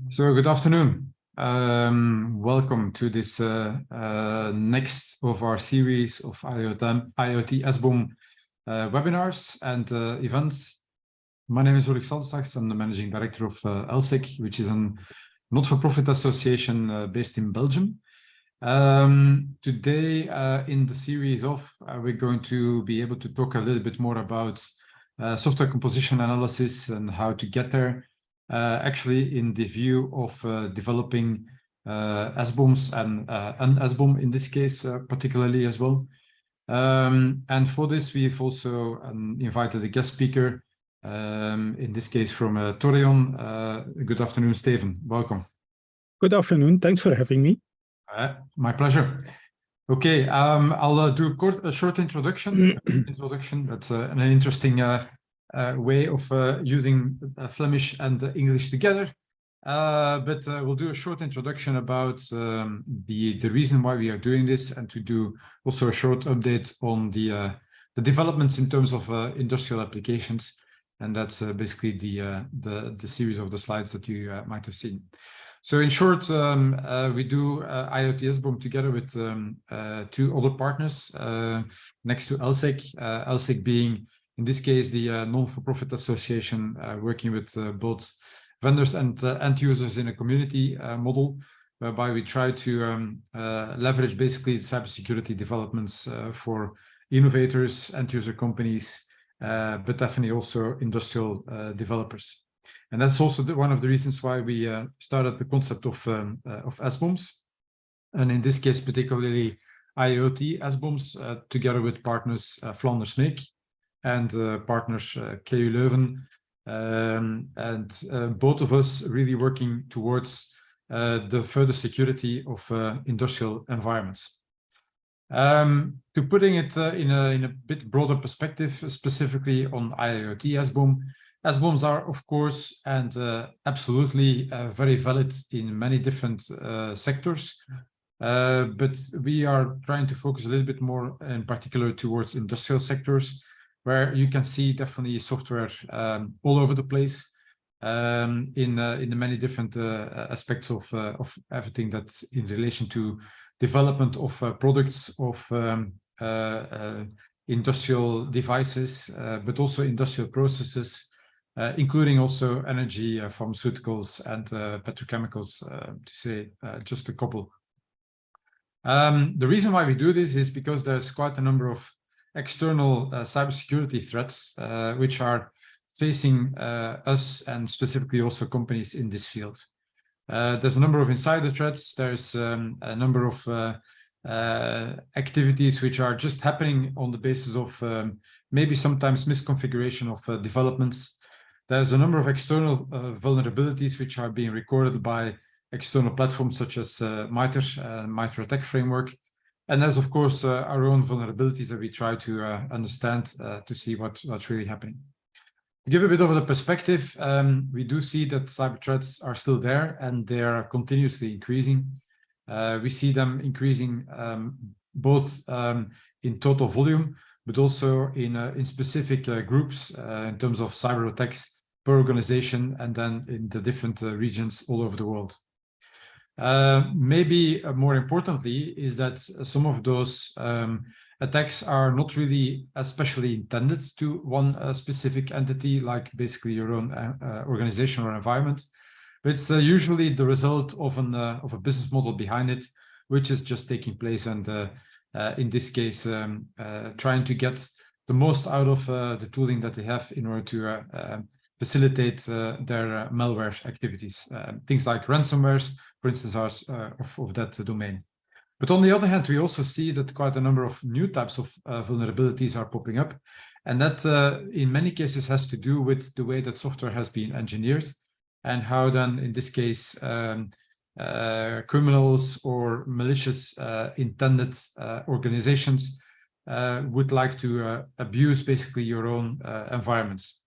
So good afternoon. Welcome to this next of our series of IoT SBOM webinars and events. My name is Wierickx. I'm the managing director of ELSEC, which is a not-for-profit association based in Belgium. Today, in the series we're going to be able to talk a little bit more about software composition analysis and how to get there. Actually, in the view of developing SBOMs and an SBOM in this case, particularly as well. And for this, we've also invited a guest speaker, in this case from Toreon. Good afternoon, Steven. Welcome. Good afternoon. Thanks for having me. My pleasure. Okay, I'll do a short introduction. That's an interesting way of using Flemish and English together. But we'll do a short introduction about the reason why we are doing this, and to do also a short update on the developments in terms of industrial applications. And that's basically the series of the slides that you might have seen. So in short, we do IoT SBOM together with two other partners next to ELSEC. ELSEC being, in this case, the non-for-profit association working with both vendors and end users in a community model, whereby we try to leverage basically cybersecurity developments for innovators, end user companies, but definitely also industrial developers. And that's also one of the reasons why we started the concept of SBOMs, and in this case particularly IoT SBOMs, together with partners Flanders Make and partners KU Leuven, and both of us really working towards the further security of industrial environments. To putting it in a bit broader perspective, specifically on IoT SBOM, SBOMs are, of course, and absolutely very valid in many different sectors, but we are trying to focus a little bit more in particular towards industrial sectors, where you can see definitely software all over the place, in the many different aspects of everything that's in relation to development of products, of industrial devices, but also industrial processes, including also energy, pharmaceuticals, and petrochemicals, to say just a couple. The reason why we do this is because there's quite a number of external cybersecurity threats which are facing us, and specifically also companies in this field. There's a number of insider threats. There's a number of activities which are just happening on the basis of maybe sometimes misconfiguration of developments. There's a number of external vulnerabilities which are being recorded by external platforms such as MITRE Attack Framework. And there's, of course, our own vulnerabilities that we try to understand to see what's really happening. To give a bit of the perspective, we do see that cyber threats are still there, and they are continuously increasing. We see them increasing both in total volume, but also in specific groups in terms of cyber attacks per organization, and then in the different regions all over the world. Maybe more importantly is that some of those attacks are not really especially intended to one specific entity, like basically your own organization or environment. But it's usually the result of a business model behind it, which is just taking place, and in this case, trying to get the most out of the tooling that they have in order to facilitate their malware activities. Things like ransomwares, for instance, are of that domain. But on the other hand, we also see that quite a number of new types of vulnerabilities are popping up, and that in many cases has to do with the way that software has been engineered, and how then, in this case, criminals or malicious intended organizations would like to abuse basically your own environments.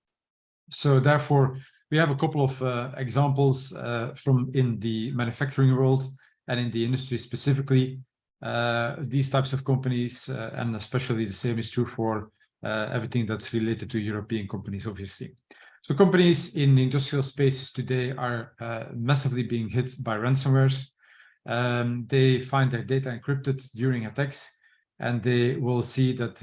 So therefore, we have a couple of examples from in the manufacturing world and in the industry specifically. These types of companies, and especially the same is true for everything that's related to European companies, obviously. So companies in the industrial spaces today are massively being hit by ransomwares. They find their data encrypted during attacks, and they will see that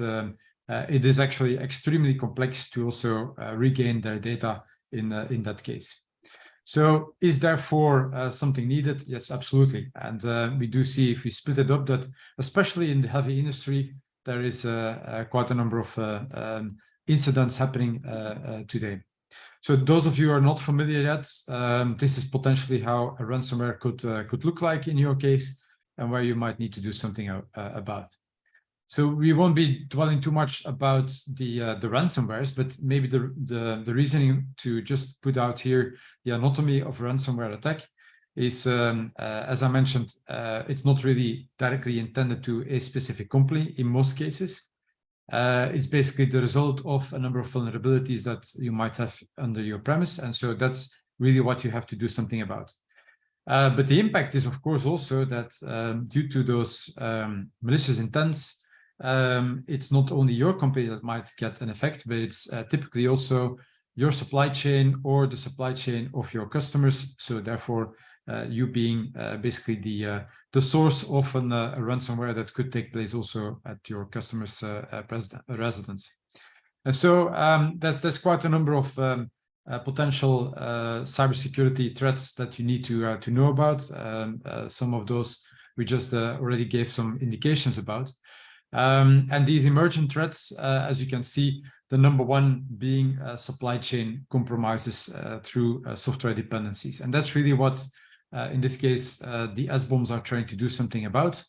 it is actually extremely complex to also regain their data in that case. So is therefore something needed? Yes, absolutely. And we do see, if we split it up, that especially in the heavy industry, there is quite a number of incidents happening today. So those of you who are not familiar yet, this is potentially how a ransomware could look like in your case, and where you might need to do something about. So we won't be dwelling too much about the ransomwares, but maybe the reasoning to just put out here the anatomy of ransomware attack is, as I mentioned, it's not really directly intended to a specific company in most cases. It's basically the result of a number of vulnerabilities that you might have under your premise, and so that's really what you have to do something about. But the impact is, of course, also that due to those malicious intents, it's not only your company that might get an effect, but it's typically also your supply chain or the supply chain of your customers. So therefore, you being basically the source of a ransomware that could take place also at your customer's residence. And so there's quite a number of potential cybersecurity threats that you need to know about. Some of those we just already gave some indications about. And these emergent threats, as you can see, the number one being supply chain compromises through software dependencies. And that's really what, in this case, the SBOMs are trying to do something about,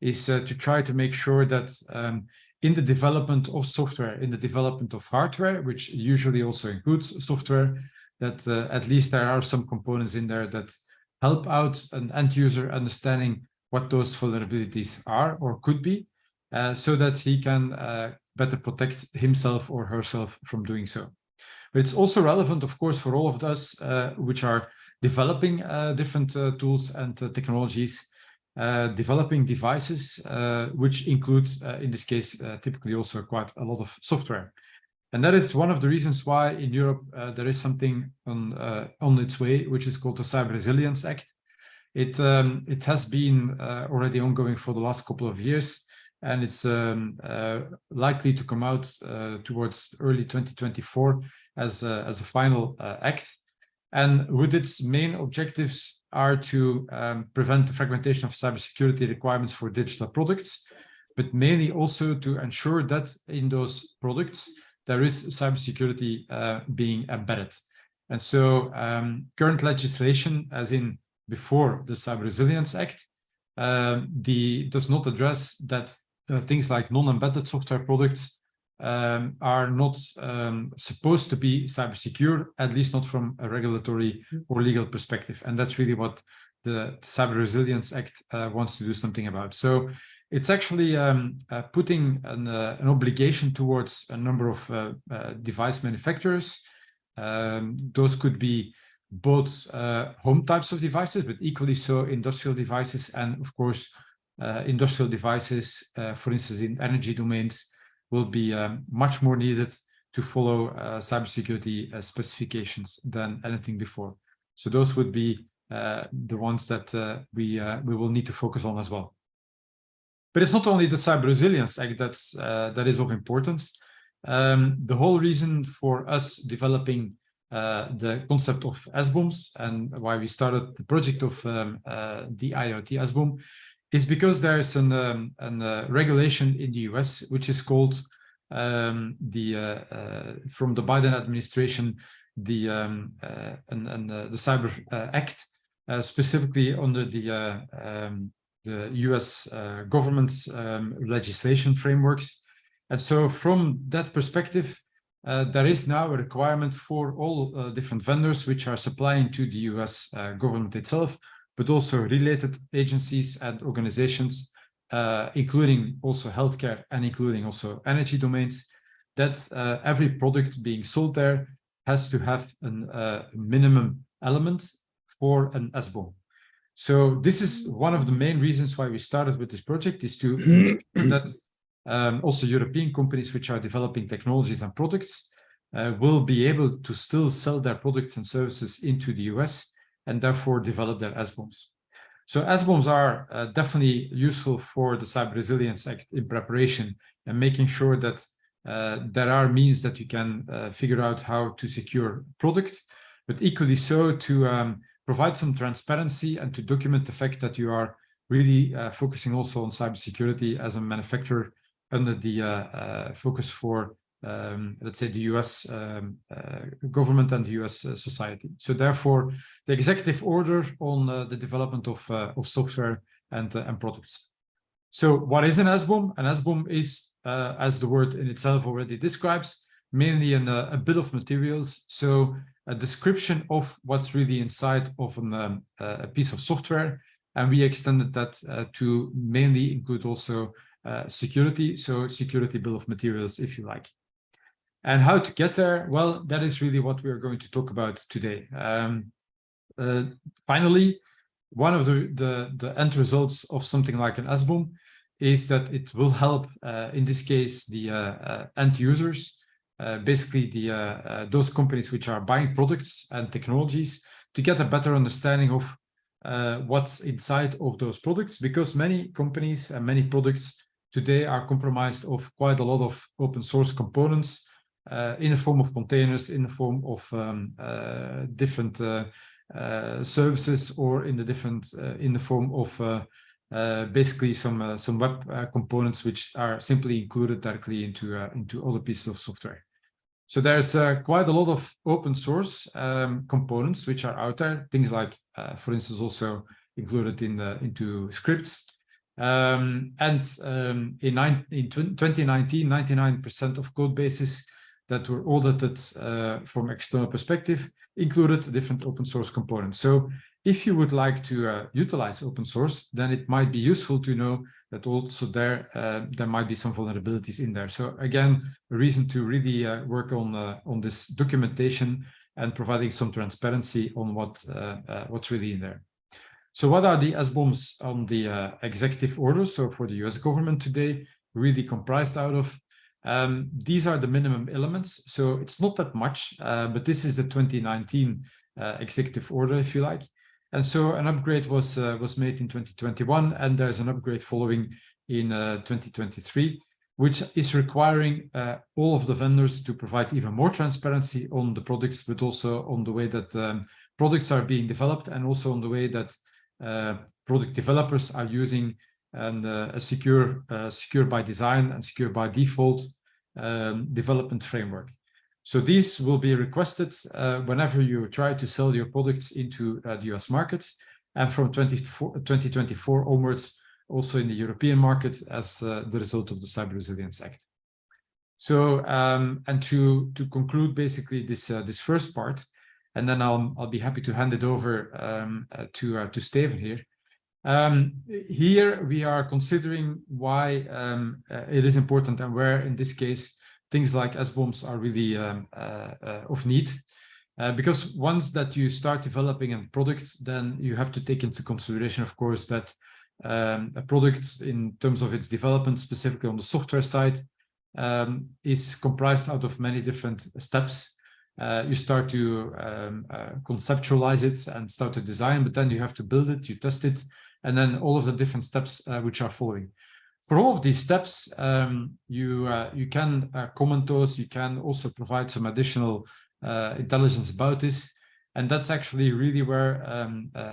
is to try to make sure that in the development of software, in the development of hardware, which usually also includes software, that at least there are some components in there that help out an end user understanding what those vulnerabilities are or could be, so that he can better protect himself or herself from doing so. But it's also relevant, of course, for all of us which are developing different tools and technologies, developing devices, which include, in this case, typically also quite a lot of software. And that is one of the reasons why in Europe there is something on its way, which is called the Cyber Resilience Act. It has been already ongoing for the last couple of years, and it's likely to come out towards early 2024 as a final act. And with its main objectives are to prevent the fragmentation of cybersecurity requirements for digital products, but mainly also to ensure that in those products there is cybersecurity being embedded. And so current legislation, as in before the Cyber Resilience Act, does not address that things like non-embedded software products are not supposed to be cyber secure, at least not from a regulatory or legal perspective. And that's really what the Cyber Resilience Act wants to do something about. So it's actually putting an obligation towards a number of device manufacturers. Those could be both home types of devices, but equally so industrial devices, and of course industrial devices, for instance, in energy domains, will be much more needed to follow cybersecurity specifications than anything before. So those would be the ones that we will need to focus on as well. But it's not only the Cyber Resilience Act that is of importance. The whole reason for us developing the concept of SBOMs and why we started the project of the IoT SBOM is because there is a regulation in the US which is called from the Biden administration the Cyber Act, specifically under the US government's legislation frameworks. And so from that perspective, there is now a requirement for all different vendors which are supplying to the US government itself, but also related agencies and organizations, including also healthcare and including also energy domains, that every product being sold there has to have a minimum element for an SBOM. So this is one of the main reasons why we started with this project, is to that also European companies which are developing technologies and products will be able to still sell their products and services into the US and therefore develop their SBOMs. So SBOMs are definitely useful for the Cyber Resilience Act in preparation and making sure that there are means that you can figure out how to secure product, but equally so to provide some transparency and to document the fact that you are really focusing also on cybersecurity as a manufacturer under the focus for, let's say, the US government and the US society. So therefore, the executive order on the development of software and products. So what is an SBOM? An SBOM is, as the word in itself already describes, mainly a bill of materials. So a description of what's really inside of a piece of software. And we extended that to mainly include also security. So security bill of materials, if you like. And how to get there? Well, that is really what we are going to talk about today. Finally, one of the end results of something like an SBOM is that it will help, in this case, the end users, basically those companies which are buying products and technologies, to get a better understanding of what's inside of those products, because many companies and many products today are comprised of quite a lot of open source components in the form of containers, in the form of different services, or in the form of basically some web components which are simply included directly into other pieces of software. So there's quite a lot of open source components which are out there. Things like, for instance, also included into scripts. In 2019, 99% of code bases that were audited from external perspective included different open source components. So if you would like to utilize open source, then it might be useful to know that also there might be some vulnerabilities in there. So again, a reason to really work on this documentation and providing some transparency on what's really in there. So what are the SBOMs on the executive order? So for the US government today, really comprised out of, these are the minimum elements. So it's not that much, but this is the 2019 executive order, if you like. And so an upgrade was made in 2021, and there's an upgrade following in 2023, which is requiring all of the vendors to provide even more transparency on the products, but also on the way that products are being developed, and also on the way that product developers are using a secure by design and secure by default development framework. So these will be requested whenever you try to sell your products into the US markets, and from 2024 onwards, also in the European market as the result of the Cyber Resilience Act. So, and to conclude basically this first part, and then I'll be happy to hand it over to Steven here. Here we are considering why it is important, and where in this case things like SBOMs are really of need. Because once that you start developing a product, then you have to take into consideration, of course, that a product in terms of its development, specifically on the software side, is comprised out of many different steps. You start to conceptualize it and start to design, but then you have to build it, you test it, and then all of the different steps which are following. For all of these steps, you can comment those, you can also provide some additional intelligence about this, and that's actually really where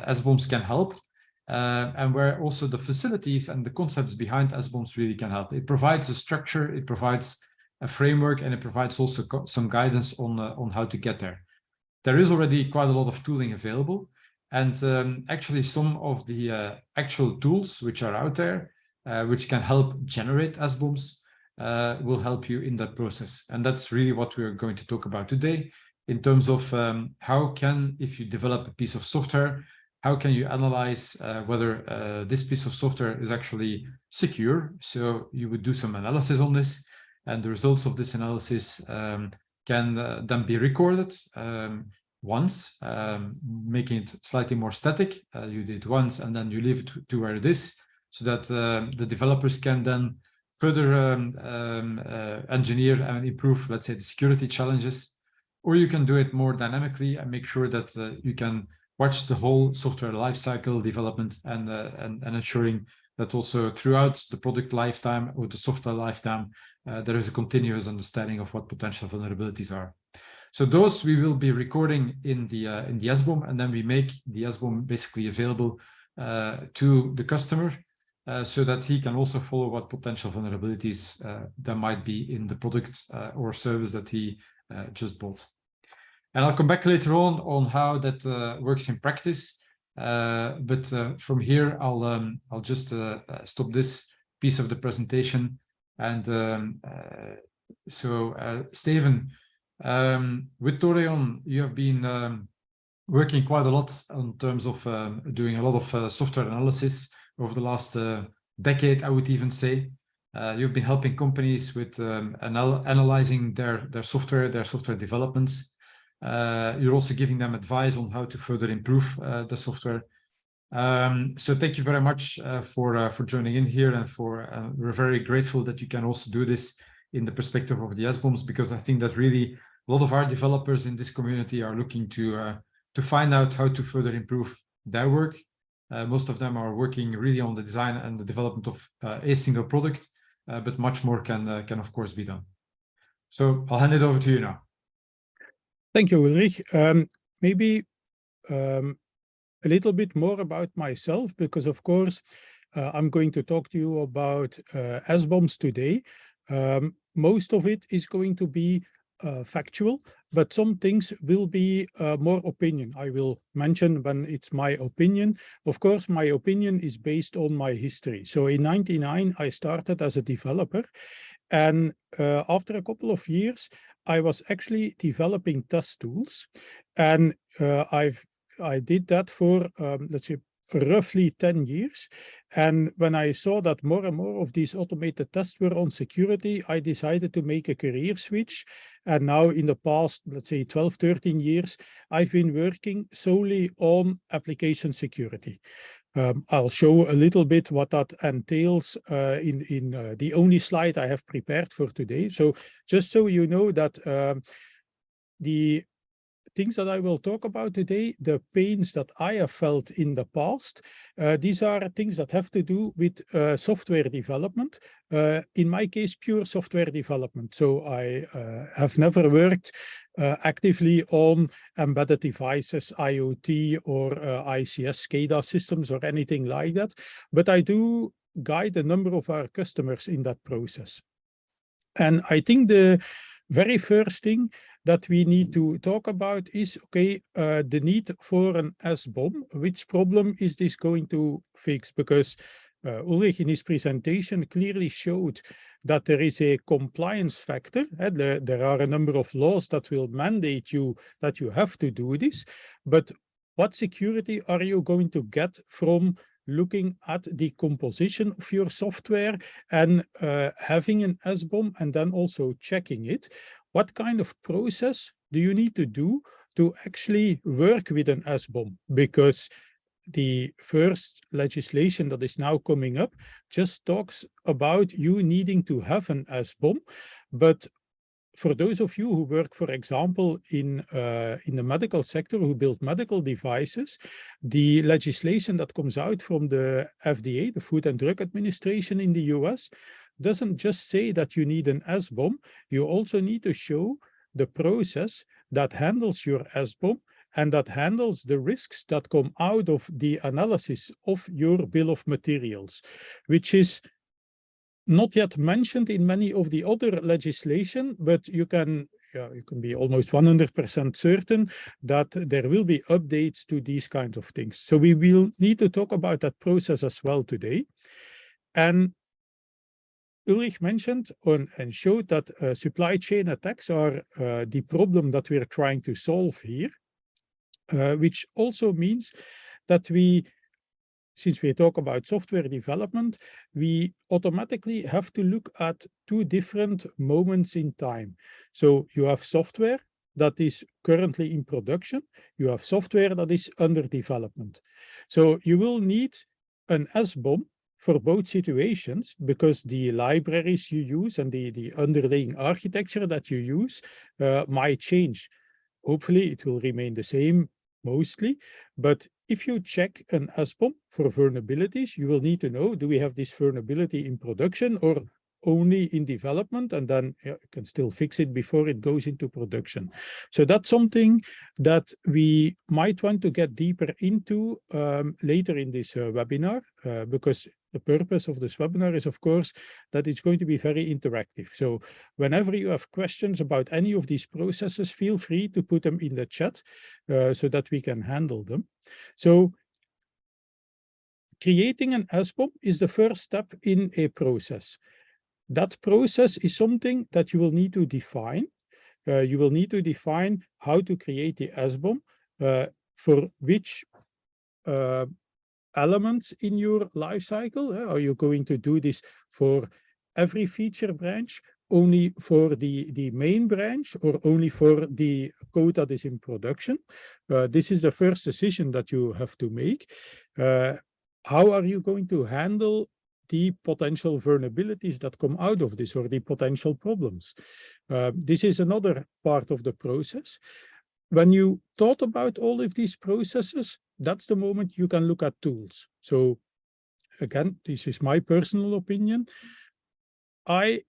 SBOMs can help, and where also the facilities and the concepts behind SBOMs really can help. It provides a structure, it provides a framework, and it provides also some guidance on how to get there. There is already quite a lot of tooling available, and actually some of the actual tools which are out there, which can help generate SBOMs, will help you in that process. And that's really what we're going to talk about today, in terms of how can, if you develop a piece of software, how can you analyze whether this piece of software is actually secure? So you would do some analysis on this, and the results of this analysis can then be recorded once, making it slightly more static. You did it once, and then you leave it to where it is, so that the developers can then further engineer and improve, let's say, the security challenges, or you can do it more dynamically and make sure that you can watch the whole software lifecycle development and ensuring that also throughout the product lifetime or the software lifetime, there is a continuous understanding of what potential vulnerabilities are. So those we will be recording in the SBOM, and then we make the SBOM basically available to the customer so that he can also follow what potential vulnerabilities there might be in the product or service that he just bought. And I'll come back later on how that works in practice. But from here, I'll just stop this piece of the presentation. And so, Steven, with Toreon, you have been working quite a lot in terms of doing a lot of software analysis over the last decade, I would even say. You've been helping companies with analyzing their software developments. You're also giving them advice on how to further improve the software. So thank you very much for joining in here, and we're very grateful that you can also do this in the perspective of the SBOMs, because I think that really a lot of our developers in this community are looking to find out how to further improve their work. Most of them are working really on the design and the development of a single product, but much more can of course be done. So I'll hand it over to you now. Thank you, Ulrich. Maybe a little bit more about myself, because of course I'm going to talk to you about SBOMs today. Most of it is going to be factual, but some things will be more opinion. I will mention when it's my opinion. Of course, my opinion is based on my history. So in '99, I started as a developer, and after a couple of years, I was actually developing test tools, and I did that for let's say roughly 10 years. And when I saw that more and more of these automated tests were on security, I decided to make a career switch. And now in the past, let's say 12, 13 years, I've been working solely on application security. I'll show a little bit what that entails in the only slide I have prepared for today. So just so you know that the things that I will talk about today, the pains that I have felt in the past, these are things that have to do with software development. In my case, pure software development. So I have never worked actively on embedded devices, IoT, or ICS SCADA systems or anything like that. But I do guide a number of our customers in that process. And I think the very first thing that we need to talk about is, okay, the need for an SBOM. Which problem is this going to fix? Because Ulrich in his presentation clearly showed that there is a compliance factor. There are a number of laws that will mandate you that you have to do this. But what security are you going to get from looking at the composition of your software and having an SBOM and then also checking it? What kind of process do you need to do to actually work with an SBOM? Because the first legislation that is now coming up just talks about you needing to have an SBOM. But for those of you who work, for example, in the medical sector, who build medical devices, the legislation that comes out from the FDA, the Food and Drug Administration in the US, doesn't just say that you need an SBOM, you also need to show the process that handles your SBOM and that handles the risks that come out of the analysis of your bill of materials, which is not yet mentioned in many of the other legislation, but you can be almost 100% certain that there will be updates to these kinds of things. So we will need to talk about that process as well today. And Ulrich mentioned and showed that supply chain attacks are the problem that we're trying to solve here, which also means that since we talk about software development, we automatically have to look at two different moments in time. So you have software that is currently in production, you have software that is under development. So you will need an SBOM for both situations because the libraries you use and the underlying architecture that you use might change. Hopefully, it will remain the same mostly, but if you check an SBOM for vulnerabilities, you will need to know, do we have this vulnerability in production or only in development, and then you can still fix it before it goes into production. So that's something that we might want to get deeper into later in this webinar, because the purpose of this webinar is, of course, that it's going to be very interactive. So whenever you have questions about any of these processes, feel free to put them in the chat so that we can handle them. So creating an SBOM is the first step in a process. That process is something that you will need to define. You will need to define how to create the SBOM, for which elements in your lifecycle. Are you going to do this for every feature branch, only for the main branch, or only for the code that is in production? This is the first decision that you have to make. How are you going to handle the potential vulnerabilities that come out of this, or the potential problems? This is another part of the process. When you thought about all of these processes, that's the moment you can look at tools. So again, this is my personal opinion. I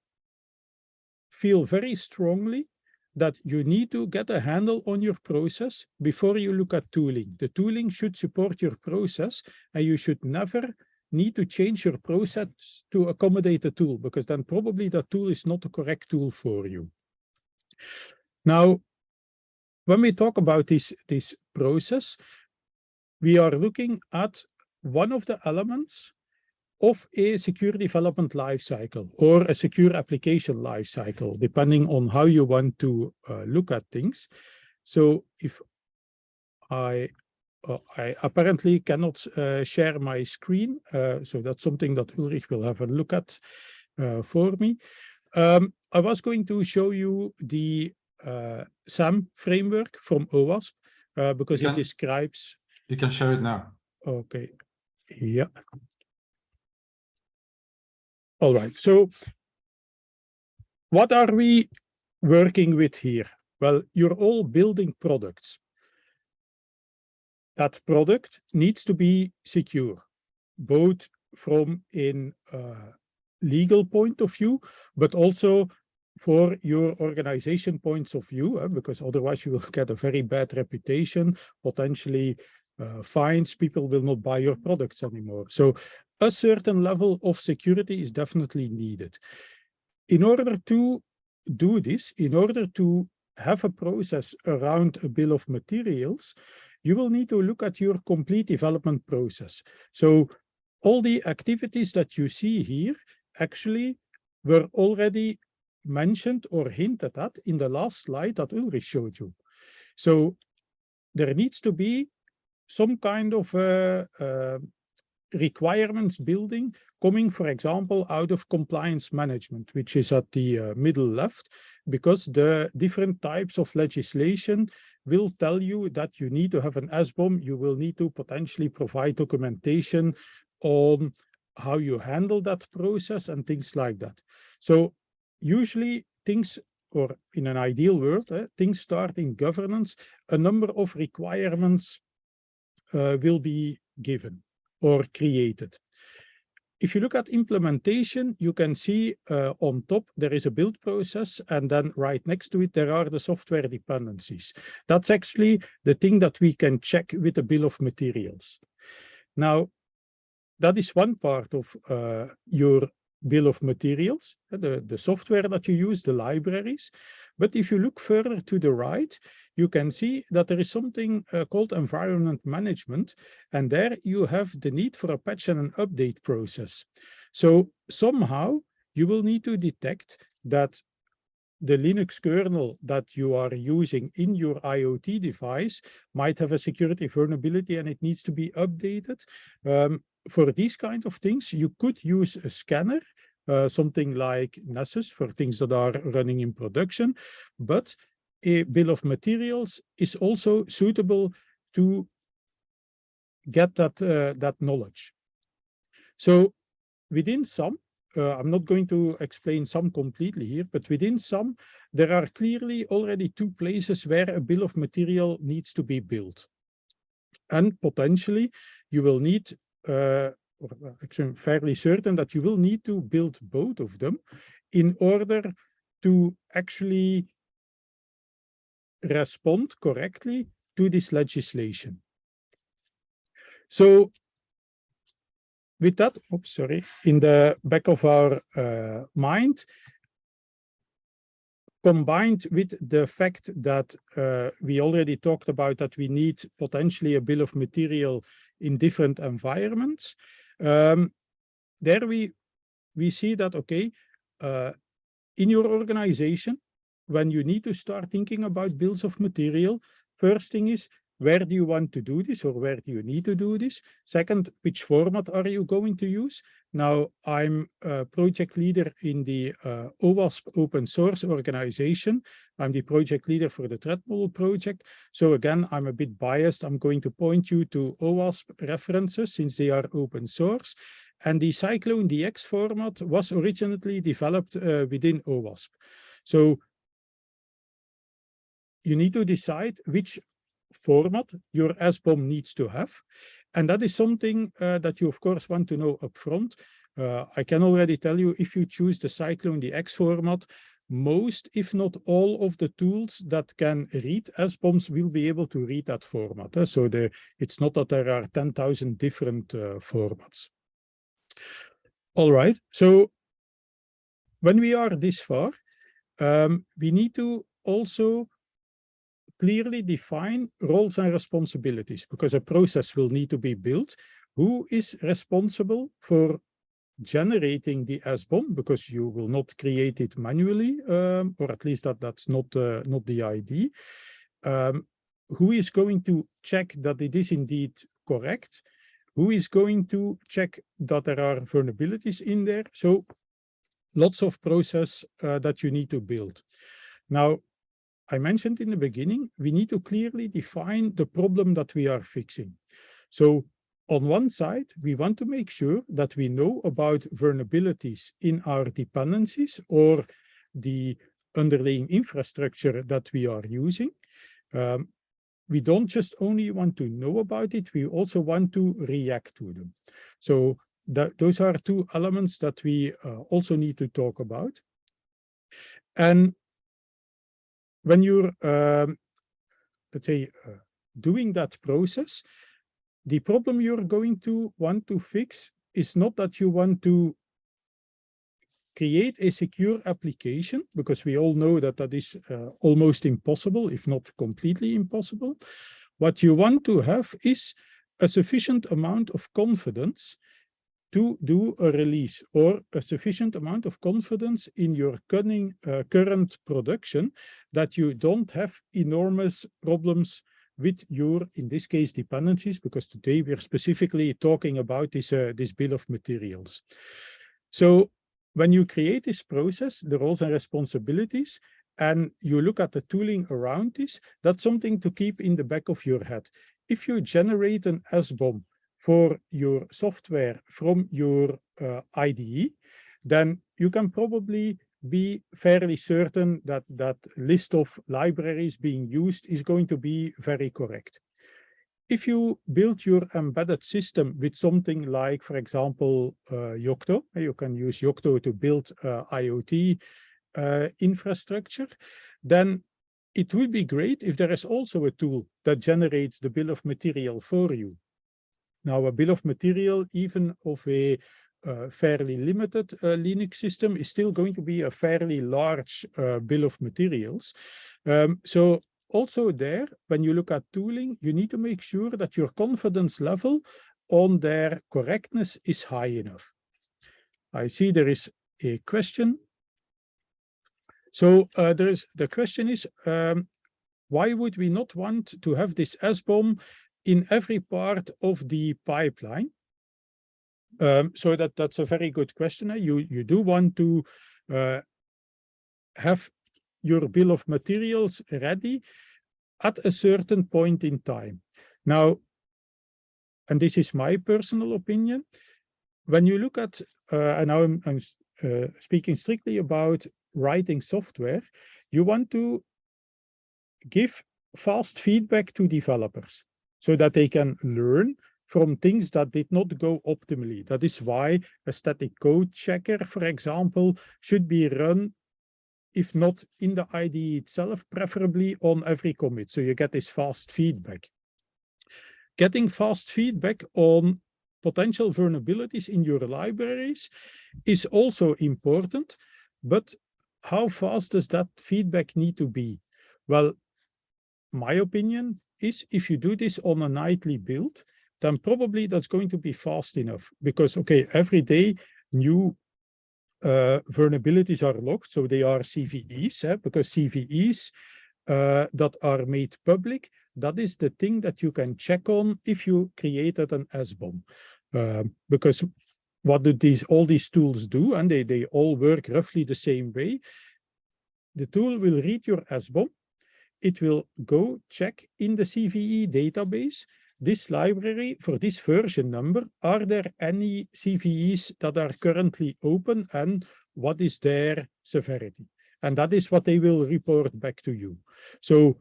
feel very strongly that you need to get a handle on your process before you look at tooling. The tooling should support your process, and you should never need to change your process to accommodate a tool, because then probably that tool is not the correct tool for you. Now, when we talk about this process, we are looking at one of the elements of a secure development lifecycle or a secure application lifecycle, depending on how you want to look at things. So if I apparently cannot share my screen, so that's something that Ulrich will have a look at for me. I was going to show you the SAM framework from OWASP because it describes... You can share it now. Okay, yeah. All right, so what are we working with here? Well, you're all building products. That product needs to be secure, both from a legal point of view, but also for your organization points of view, because otherwise you will get a very bad reputation, potentially fines, people will not buy your products anymore. So a certain level of security is definitely needed. In order to do this, in order to have a process around a bill of materials, you will need to look at your complete development process. So all the activities that you see here actually were already mentioned or hinted at in the last slide that Ulrich showed you. So there needs to be some kind of requirements building coming, for example, out of compliance management, which is at the middle left, because the different types of legislation will tell you that you need to have an SBOM. You will need to potentially provide documentation on how you handle that process and things like that. So usually things, or in an ideal world, things start in governance, a number of requirements will be given or created. If you look at implementation, you can see on top there is a build process, and then right next to it there are the software dependencies. That's actually the thing that we can check with the bill of materials. Now, that is one part of your bill of materials, the software that you use, the libraries. But if you look further to the right, you can see that there is something called environment management, and there you have the need for a patch and an update process. So somehow you will need to detect that the Linux kernel that you are using in your IoT device might have a security vulnerability and it needs to be updated. For these kind of things, you could use a scanner, something like Nessus for things that are running in production, but a bill of materials is also suitable to get that knowledge. So within some, I'm not going to explain some completely here, but within some, there are clearly already two places where a bill of material needs to be built. And potentially you will need, or actually I'm fairly certain that you will need to build both of them in order to actually respond correctly to this legislation. So with that, oops, sorry, in the back of our mind, combined with the fact that we already talked about that we need potentially a bill of material in different environments, there we see that, okay, in your organization, when you need to start thinking about bills of material, first thing is, where do you want to do this or where do you need to do this? Second, which format are you going to use? Now, I'm a project leader in the OWASP open source organization. I'm the project leader for the threat model project. So again, I'm a bit biased. I'm going to point you to OWASP references since they are open source. And the Cyclone DX format was originally developed within OWASP. So you need to decide which format your SBOM needs to have. And that is something that you, of course, want to know upfront. I can already tell you, if you choose the Cyclone DX format, most, if not all, of the tools that can read SBOMs will be able to read that format. So it's not that there are 10,000 different formats. All right, so when we are this far, we need to also clearly define roles and responsibilities, because a process will need to be built. Who is responsible for generating the SBOM, because you will not create it manually, or at least that's not the idea. Who is going to check that it is indeed correct? Who is going to check that there are vulnerabilities in there? So lots of process that you need to build. Now, I mentioned in the beginning, we need to clearly define the problem that we are fixing. So on one side, we want to make sure that we know about vulnerabilities in our dependencies or the underlying infrastructure that we are using. We don't just only want to know about it, we also want to react to them. So those are two elements that we also need to talk about. And when you're, let's say, doing that process, the problem you're going to want to fix is not that you want to create a secure application, because we all know that that is almost impossible, if not completely impossible. What you want to have is a sufficient amount of confidence to do a release, or a sufficient amount of confidence in your current production that you don't have enormous problems with your, in this case, dependencies, because today we're specifically talking about this bill of materials. So when you create this process, the roles and responsibilities, and you look at the tooling around this, that's something to keep in the back of your head. If you generate an SBOM for your software from your IDE, then you can probably be fairly certain that that list of libraries being used is going to be very correct. If you build your embedded system with something like, for example, Yocto, you can use Yocto to build IoT infrastructure, then it would be great if there is also a tool that generates the bill of material for you. Now, a bill of material, even of a fairly limited Linux system, is still going to be a fairly large bill of materials. So also there, when you look at tooling, you need to make sure that your confidence level on their correctness is high enough. I see there is a question. So the question is, why would we not want to have this SBOM in every part of the pipeline? So that's a very good question. You do want to have your bill of materials ready at a certain point in time. Now, and this is my personal opinion, when you look at, and now I'm speaking strictly about writing software, you want to give fast feedback to developers so that they can learn from things that did not go optimally. That is why a static code checker, for example, should be run, if not in the IDE itself, preferably on every commit. So you get this fast feedback. Getting fast feedback on potential vulnerabilities in your libraries is also important, but how fast does that feedback need to be? Well, my opinion is if you do this on a nightly build, then probably that's going to be fast enough because, okay, every day new vulnerabilities are logged, so they are CVEs, because CVEs that are made public, that is the thing that you can check on if you created an SBOM. Because what do all these tools do? And they all work roughly the same way. The tool will read your SBOM. It will go check in the CVE database, this library for this version number, are there any CVEs that are currently open and what is their severity? And that is what they will report back to you. So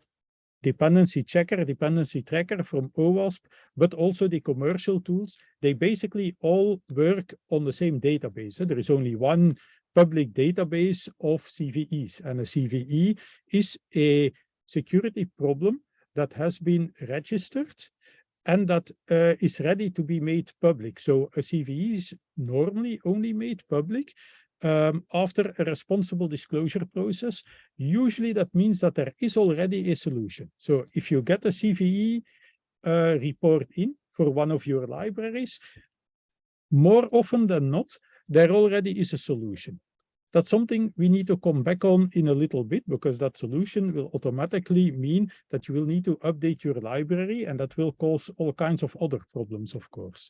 dependency checker, dependency tracker from OWASP, but also the commercial tools, they basically all work on the same database. There is only one public database of CVEs, and a CVE is a security problem that has been registered and that is ready to be made public. So a CVE is normally only made public after a responsible disclosure process. Usually that means that there is already a solution. So if you get a CVE report in for one of your libraries, more often than not, there already is a solution. That's something we need to come back on in a little bit, because that solution will automatically mean that you will need to update your library, and that will cause all kinds of other problems, of course.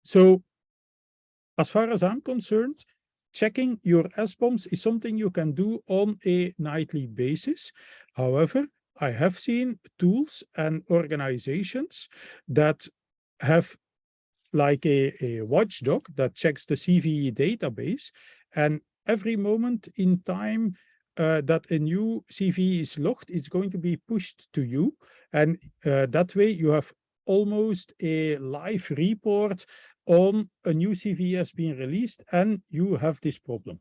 So as far as I'm concerned, checking your SBOMs is something you can do on a nightly basis. However, I have seen tools and organizations that have like a watchdog that checks the CVE database, and every moment in time that a new CVE is logged, it's going to be pushed to you. And that way you have almost a live report on a new CVE has been released and you have this problem.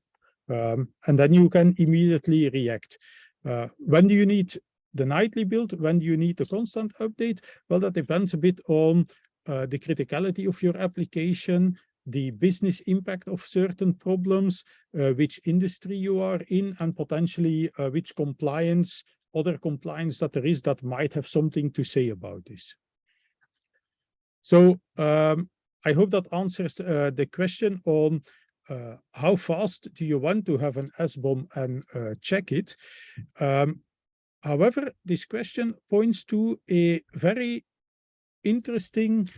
And then you can immediately react. When do you need the nightly build? When do you need the constant update? Well, that depends a bit on the criticality of your application, the business impact of certain problems, which industry you are in, and potentially which compliance, other compliance that there is that might have something to say about this. So I hope that answers the question on how fast do you want to have an SBOM and check it. However, this question points to a very interesting,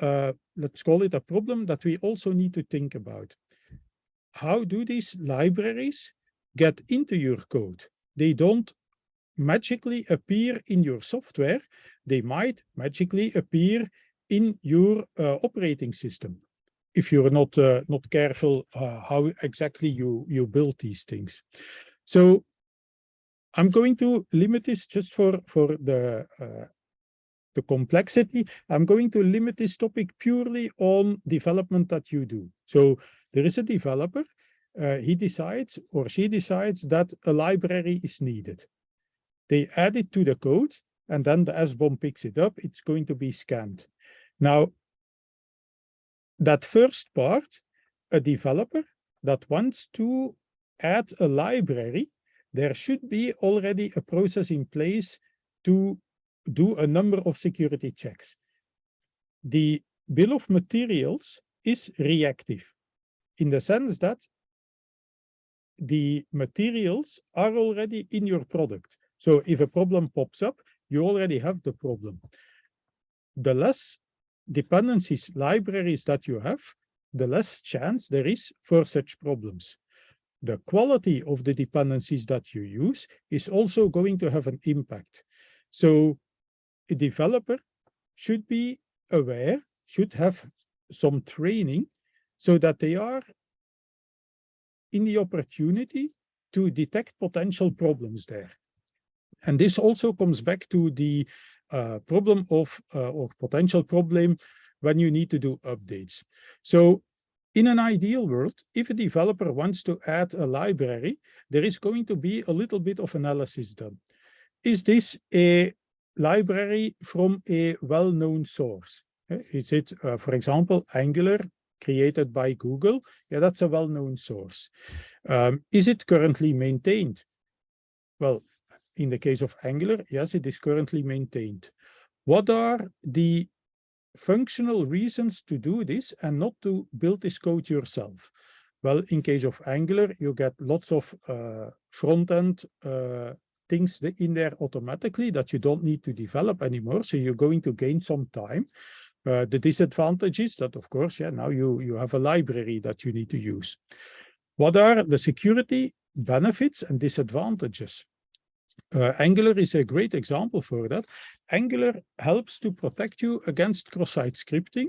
let's call it a problem that we also need to think about. How do these libraries get into your code? They don't magically appear in your software. They might magically appear in your operating system if you're not careful how exactly you build these things. So I'm going to limit this just for the complexity. I'm going to limit this topic purely on development that you do. So there is a developer, he decides or she decides that a library is needed. They add it to the code, and then the SBOM picks it up. It's going to be scanned. Now, that first part, a developer that wants to add a library, there should be already a process in place to do a number of security checks. The bill of materials is reactive in the sense that the materials are already in your product. So if a problem pops up, you already have the problem. The less dependencies, libraries that you have, the less chance there is for such problems. The quality of the dependencies that you use is also going to have an impact. So a developer should be aware, should have some training so that they are in the opportunity to detect potential problems there. And this also comes back to the problem of or potential problem when you need to do updates. So in an ideal world, if a developer wants to add a library, there is going to be a little bit of analysis done. Is this a library from a well-known source? Is it, for example, Angular created by Google? Yeah, that's a well-known source. Is it currently maintained? Well, in the case of Angular, yes, it is currently maintained. What are the functional reasons to do this and not to build this code yourself? Well, in case of Angular, you get lots of front-end things in there automatically that you don't need to develop anymore. So you're going to gain some time. The disadvantage is that, of course, yeah, now you have a library that you need to use. What are the security benefits and disadvantages? Angular is a great example for that. Angular helps to protect you against cross-site scripting,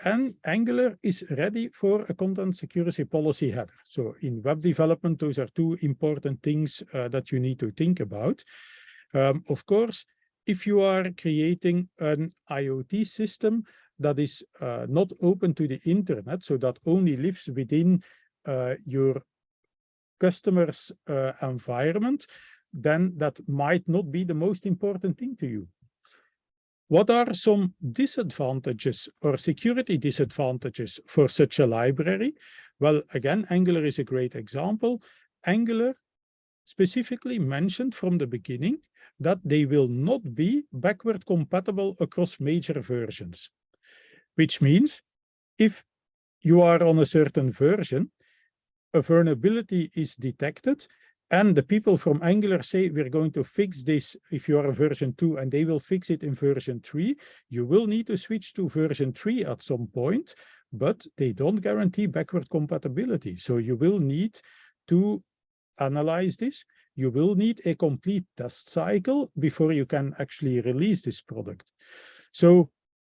and Angular is ready for a content security policy header. So in web development, those are two important things that you need to think about. Of course, if you are creating an IoT system that is not open to the internet, so that only lives within your customer's environment, then that might not be the most important thing to you. What are some disadvantages or security disadvantages for such a library? Well, again, Angular is a great example. Angular specifically mentioned from the beginning that they will not be backward compatible across major versions, which means if you are on a certain version, a vulnerability is detected, and the people from Angular say, we're going to fix this if you are a version 2, and they will fix it in version 3. You will need to switch to version 3 at some point, but they don't guarantee backward compatibility. So you will need to analyze this. You will need a complete test cycle before you can actually release this product. So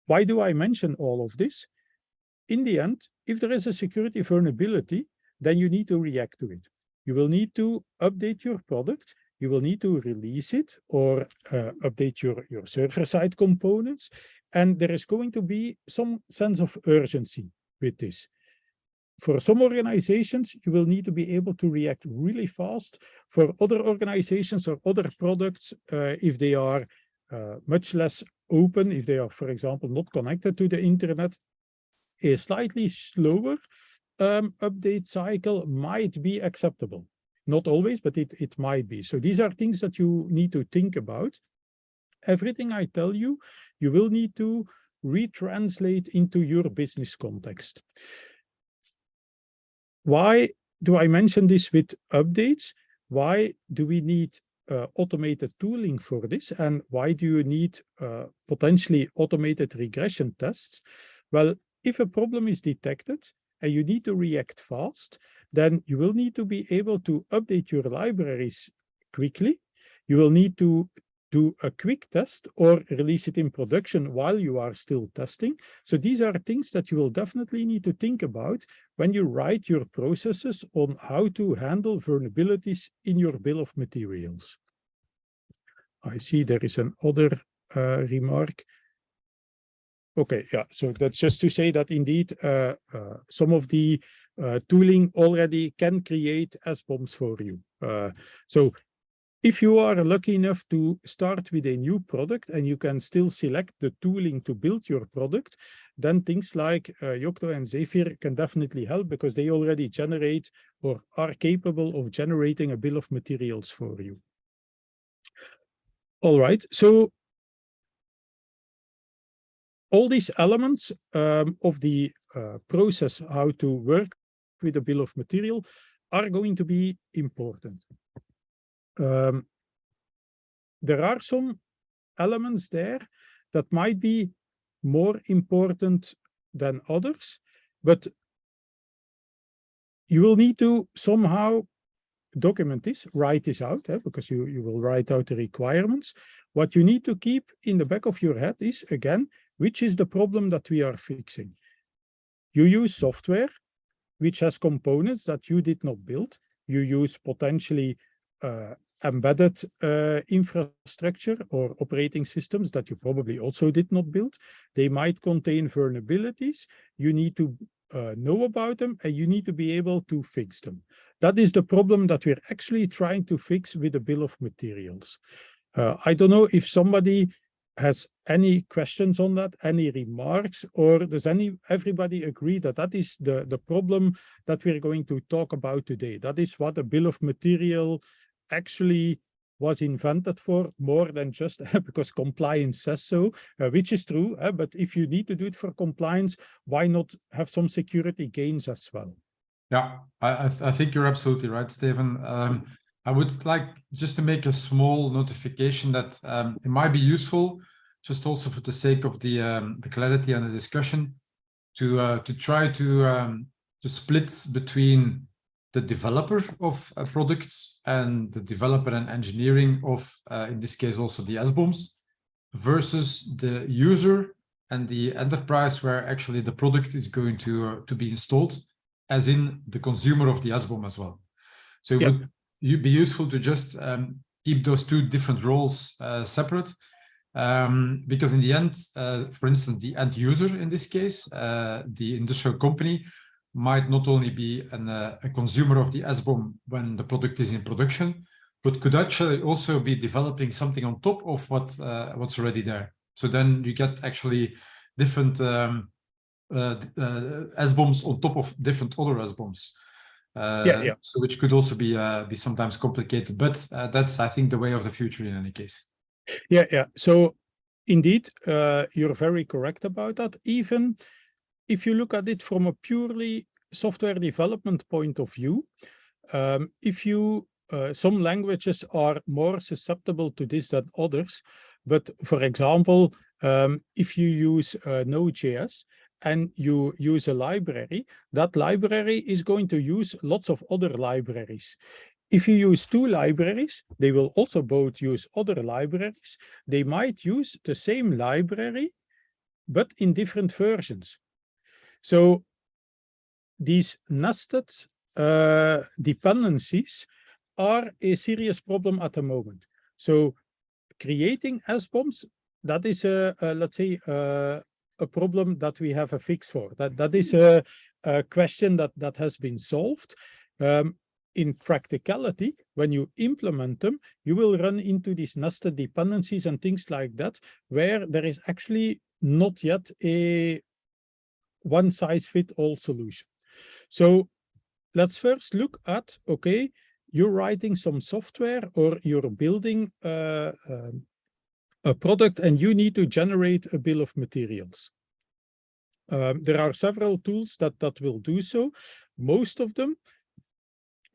why do I mention all of this? In the end, if there is a security vulnerability, then you need to react to it. You will need to update your product. You will need to release it or update your server-side components. And there is going to be some sense of urgency with this. For some organizations, you will need to be able to react really fast. For other organizations or other products, if they are much less open, if they are, for example, not connected to the internet, a slightly slower update cycle might be acceptable. Not always, but it might be. So these are things that you need to think about. Everything I tell you, you will need to retranslate into your business context. Why do I mention this with updates? Why do we need automated tooling for this? And why do you need potentially automated regression tests? Well, if a problem is detected and you need to react fast, then you will need to be able to update your libraries quickly. You will need to do a quick test or release it in production while you are still testing. So these are things that you will definitely need to think about when you write your processes on how to handle vulnerabilities in your bill of materials. I see there is another remark. Okay, yeah, so that's just to say that indeed some of the tooling already can create SBOMs for you. So if you are lucky enough to start with a new product and you can still select the tooling to build your product, then things like Yocto and Zephyr can definitely help because they already generate or are capable of generating a bill of materials for you. All right, so all these elements of the process, how to work with a bill of material, are going to be important. There are some elements there that might be more important than others, but you will need to somehow document this, write this out, because you will write out the requirements. What you need to keep in the back of your head is, again, which is the problem that we are fixing. You use software which has components that you did not build. You use potentially embedded infrastructure or operating systems that you probably also did not build. They might contain vulnerabilities. You need to know about them, and you need to be able to fix them. That is the problem that we're actually trying to fix with the bill of materials. I don't know if somebody has any questions on that, any remarks, or does everybody agree that that is the problem that we're going to talk about today? That is what a bill of material actually was invented for, more than just because compliance says so, which is true, but if you need to do it for compliance, why not have some security gains as well? Yeah, I think you're absolutely right, Steven. I would like just to make a small notification that it might be useful, just also for the sake of the clarity and the discussion, to try to split between the developer of a product and the developer and engineering of, in this case, also the SBOMs, versus the user and the enterprise where actually the product is going to be installed, as in the consumer of the SBOM as well. So it would be useful to just keep those two different roles separate, because in the end, for instance, the end user in this case, the industrial company, might not only be a consumer of the SBOM when the product is in production, but could actually also be developing something on top of what's already there. So then you get actually different SBOMs on top of different other SBOMs. So which could also be sometimes complicated, but that's, I think, the way of the future in any case. So indeed, you're very correct about that. Even if you look at it from a purely software development point of view, some languages are more susceptible to this than others. But for example, if you use Node.js and you use a library, that library is going to use lots of other libraries. If you use two libraries, they will also both use other libraries. They might use the same library, but in different versions. So these nested dependencies are a serious problem at the moment. So creating SBOMs, that is let's say a problem that we have a fix for. That is a question that has been solved. In practicality, when you implement them, you will run into these nested dependencies and things like that, where there is actually not yet a one-size-fits-all solution. So let's first look at, okay, you're writing some software or you're building a product and you need to generate a bill of materials. There are several tools that will do so. Most of them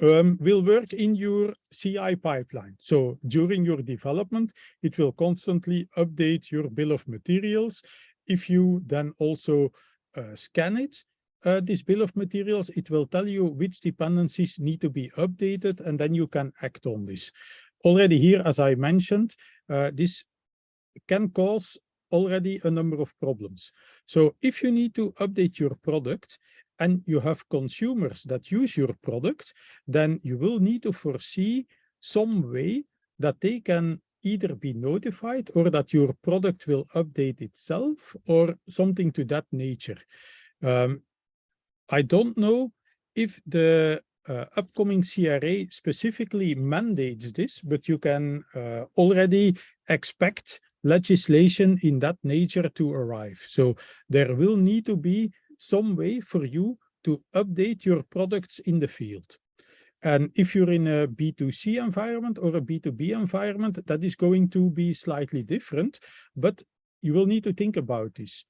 will work in your CI pipeline. So during your development, it will constantly update your bill of materials. If you then also scan it, this bill of materials, it will tell you which dependencies need to be updated, and then you can act on this. Already here, as I mentioned, this can cause already a number of problems. So if you need to update your product and you have consumers that use your product, then you will need to foresee some way that they can either be notified or that your product will update itself or something to that nature. I don't know if the upcoming CRA specifically mandates this, but you can already expect legislation in that nature to arrive. So there will need to be some way for you to update your products in the field. And if you're in a B2C environment or a B2B environment, that is going to be slightly different, but you will need to think about this.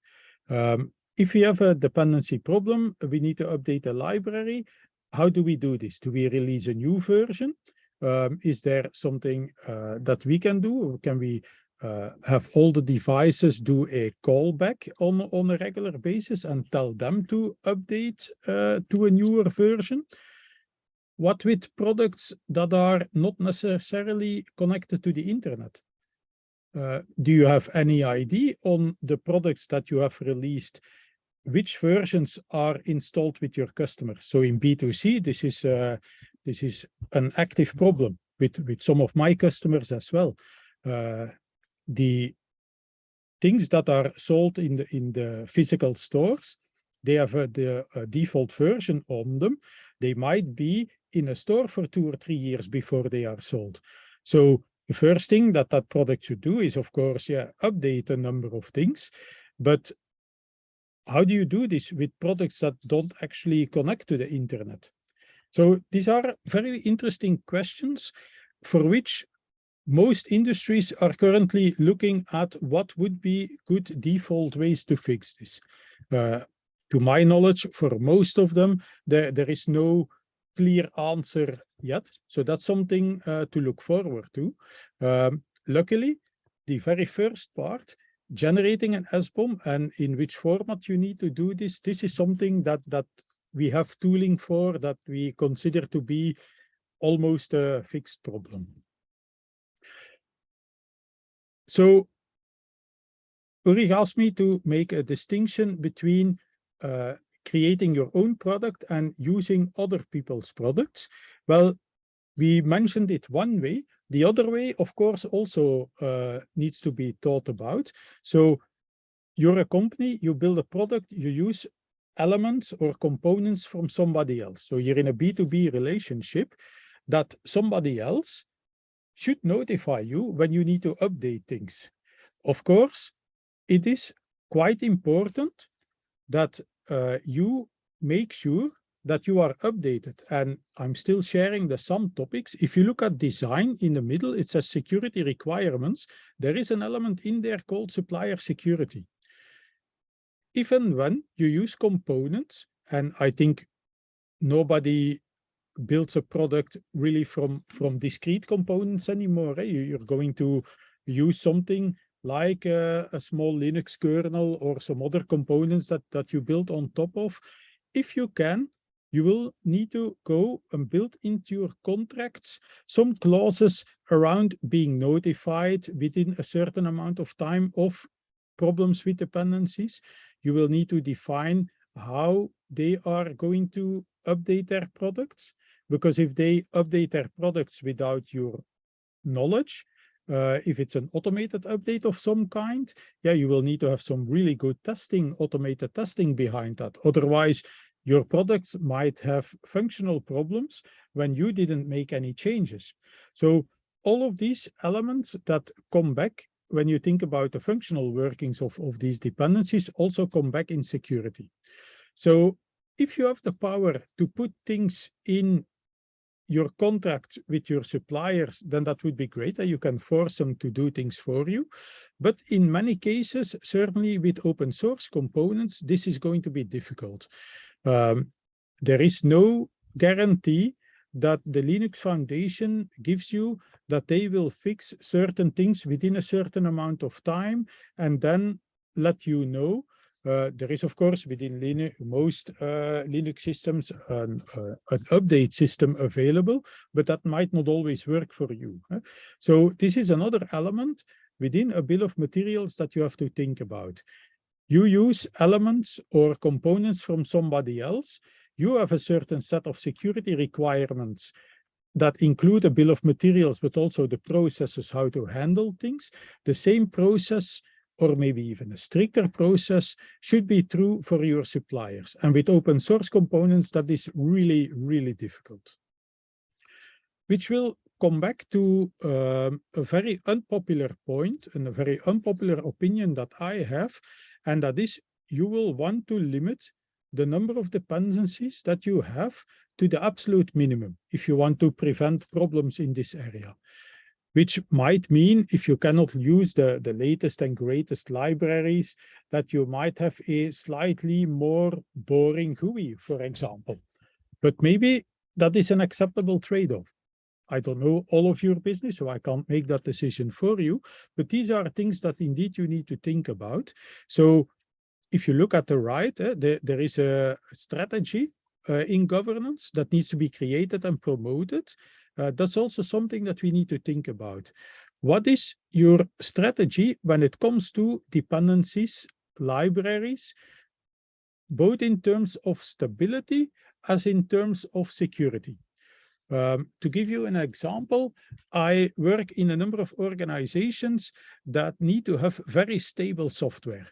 If we have a dependency problem, we need to update a library. How do we do this? Do we release a new version? Is there something that we can do? Can we have all the devices do a callback on a regular basis and tell them to update to a newer version? What with products that are not necessarily connected to the internet? do you have any idea on the products that you have released? Which versions are installed with your customers? So in B2C, this is an active problem with some of my customers as well. The things that are sold in the physical stores, they have the default version on them. They might be in a store for 2 or 3 years before they are sold. So the first thing that product should do is, of course, update a number of things. But how do you do this with products that don't actually connect to the internet? So these are very interesting questions for which most industries are currently looking at what would be good default ways to fix this. To my knowledge, for most of them, there is no clear answer yet. So that's something to look forward to. Luckily, the very first part, generating an SBOM and in which format you need to do this, this is something that we have tooling for, that we consider to be almost a fixed problem. So Ulrich asked me to make a distinction between creating your own product and using other people's products. Well, we mentioned it one way. The other way, of course, also needs to be thought about. So you're a company, you build a product, you use elements or components from somebody else. So you're in a B2B relationship that somebody else should notify you when you need to update things. Of course, it is quite important that you make sure that you are updated. And I'm still sharing some topics. If you look at design in the middle, it says security requirements. There is an element in there called supplier security. If and when you use components, and I think nobody builds a product really from discrete components anymore. You're going to use something like a small Linux kernel or some other components that you build on top of. If you can, you will need to go and build into your contracts some clauses around being notified within a certain amount of time of problems with dependencies. You will need to define how they are going to update their products, because if they update their products without your knowledge, if it's an automated update of some kind, you will need to have some really good testing, automated testing behind that. Otherwise, your products might have functional problems when you didn't make any changes. So all of these elements that come back when you think about the functional workings of these dependencies also come back in security. So if you have the power to put things in your contract with your suppliers, then that would be great, that you can force them to do things for you. But in many cases, certainly with open source components, this is going to be difficult. There is no guarantee that the Linux Foundation gives you that they will fix certain things within a certain amount of time and then let you know. There is, of course, within most Linux systems an update system available, but that might not always work for you. So this is another element within a bill of materials that you have to think about. You use elements or components from somebody else. You have a certain set of security requirements that include a bill of materials, but also the processes, how to handle things. The same process, or maybe even a stricter process, should be true for your suppliers. And with open source components, that is really, really difficult. Which will come back to a very unpopular point and a very unpopular opinion that I have, and that is you will want to limit the number of dependencies that you have to the absolute minimum if you want to prevent problems in this area. Which might mean if you cannot use the latest and greatest libraries, that you might have a slightly more boring GUI, for example. But maybe that is an acceptable trade-off. I don't know all of your business, so I can't make that decision for you. But these are things that indeed you need to think about. So if you look at the right, there is a strategy in governance that needs to be created and promoted. That's also something that we need to think about. What is your strategy when it comes to dependencies, libraries, both in terms of stability as in terms of security? To give you an example, I work in a number of organizations that need to have very stable software.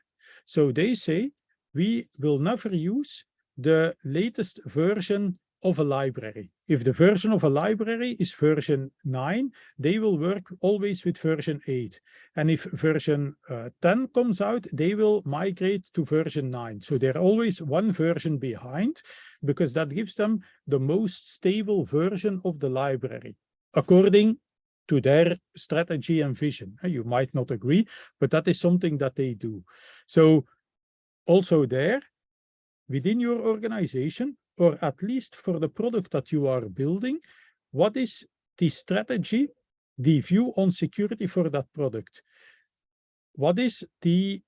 So they say, we will never use the latest version of a library. If the version of a library is version 9, they will work always with version 8. And if version 10 comes out, they will migrate to version 9. So they're always one version behind, because that gives them the most stable version of the library, according to their strategy and vision. You might not agree, but that is something that they do. So also there, within your organization, or at least for the product that you are building, what is the strategy, the view on security for that product? What is the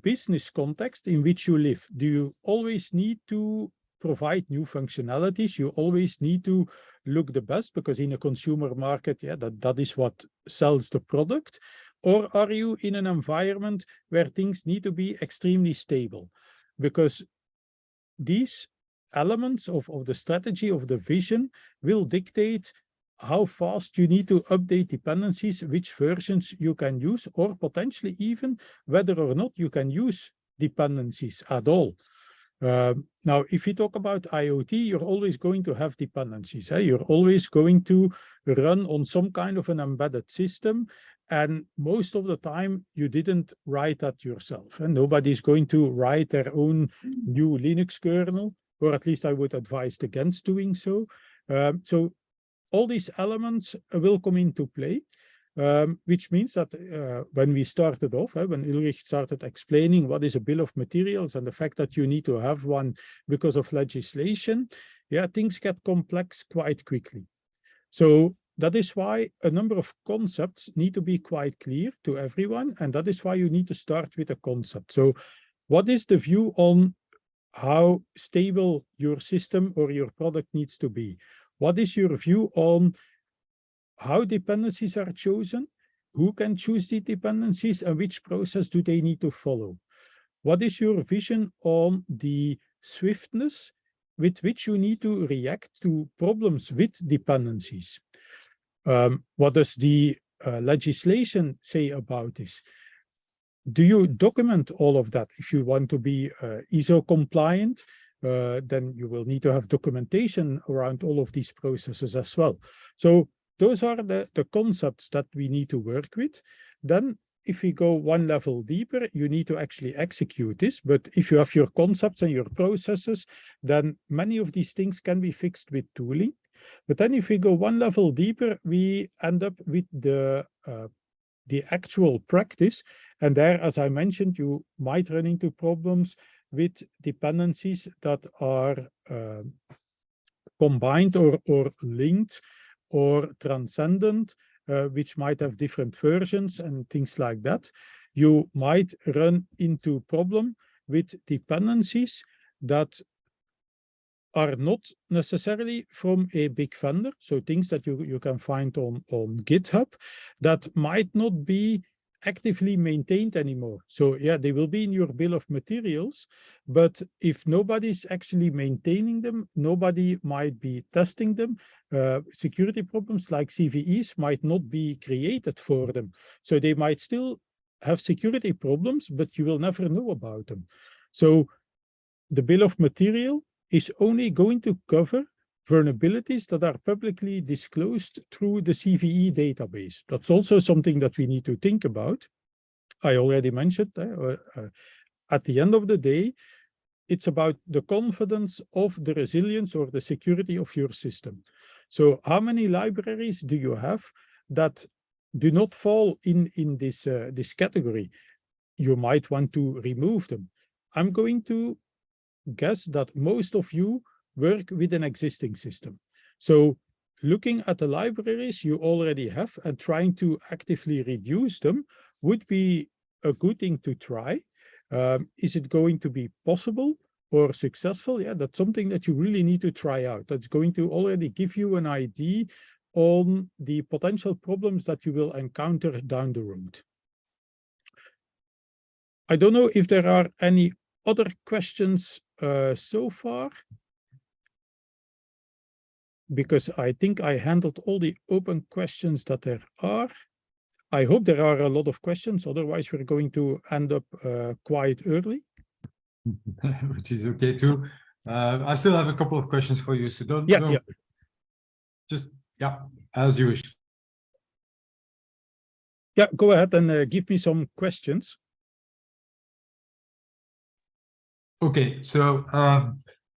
business context in which you live? Do you always need to provide new functionalities? You always need to look the best, because in a consumer market, that is what sells the product. Or are you in an environment where things need to be extremely stable? Because these elements of the strategy, of the vision, will dictate how fast you need to update dependencies, which versions you can use, or potentially even whether or not you can use dependencies at all. Now, if you talk about IoT, you're always going to have dependencies. You're always going to run on some kind of an embedded system. And most of the time, you didn't write that yourself. And nobody's going to write their own new Linux kernel, or at least I would advise against doing so. So all these elements will come into play. Which means that when we started off, when Ulrich started explaining what is a bill of materials and the fact that you need to have one because of legislation, things get complex quite quickly. So that is why a number of concepts need to be quite clear to everyone, and that is why you need to start with a concept. So what is the view on how stable your system or your product needs to be? What is your view on how dependencies are chosen, who can choose the dependencies, and which process do they need to follow? What is your vision on the swiftness with which you need to react to problems with dependencies? What does the legislation say about this? Do you document all of that? If you want to be ISO compliant, then you will need to have documentation around all of these processes as well. So those are the concepts that we need to work with. Then if we go one level deeper, you need to actually execute this. But if you have your concepts and your processes, then many of these things can be fixed with tooling. But then if we go one level deeper, we end up with the actual practice. And there, as I mentioned, you might run into problems with dependencies that are combined or linked or transcendent, which might have different versions and things like that. You might run into problem with dependencies that are not necessarily from a big vendor, so things that you can find on GitHub that might not be actively maintained anymore. So they will be in your bill of materials, but if nobody's actually maintaining them, nobody might be testing them. Security problems like CVEs might not be created for them. So they might still have security problems, but you will never know about them. So the bill of material is only going to cover vulnerabilities that are publicly disclosed through the CVE database. That's also something that we need to think about. I already mentioned at the end of the day, it's about the confidence of the resilience or the security of your system. So how many libraries do you have that do not fall in this, this category? You might want to remove them. I'm going to guess that most of you work with an existing system. So looking at the libraries you already have and trying to actively reduce them would be a good thing to try. Is it going to be possible or successful? That's something that you really need to try out. That's going to already give you an idea on the potential problems that you will encounter down the road. I don't know if there are any other questions so far, because I think I handled all the open questions that there are. I hope there are a lot of questions, otherwise we're going to end up quite early. Which is okay too. I still have a couple of questions for you, so don't just as you wish. Yeah, go ahead and give me some questions. Okay, so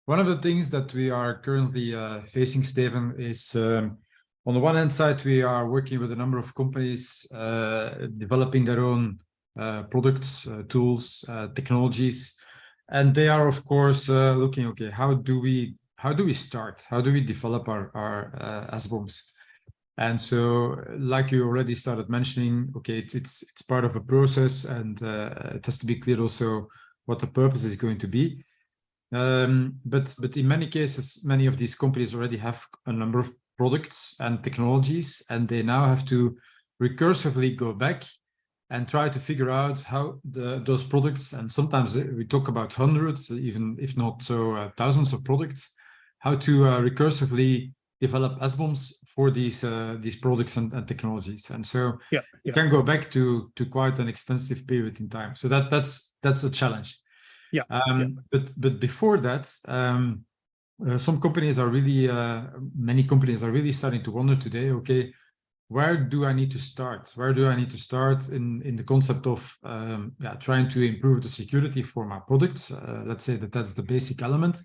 one of the things that we are currently facing, Steven, is on the one hand side, we are working with a number of companies developing their own products, tools, technologies, and they are of course looking, okay, how do we start? How do we develop our SBOMs? And so, like you already started mentioning, okay, it's part of a process, and it has to be clear also what the purpose is going to be. But in many cases, many of these companies already have a number of products and technologies, and they now have to recursively go back and try to figure out how those products, and sometimes we talk about hundreds, even if not so thousands of products, how to recursively develop SBOMs for these products and technologies. And so you can go back to quite an extensive period in time. So that's a challenge. But before that, some companies are really, many companies are really starting to wonder today, okay, where do I need to start? Where do I need to start in the concept of trying to improve the security for my products? Let's say that's the basic element.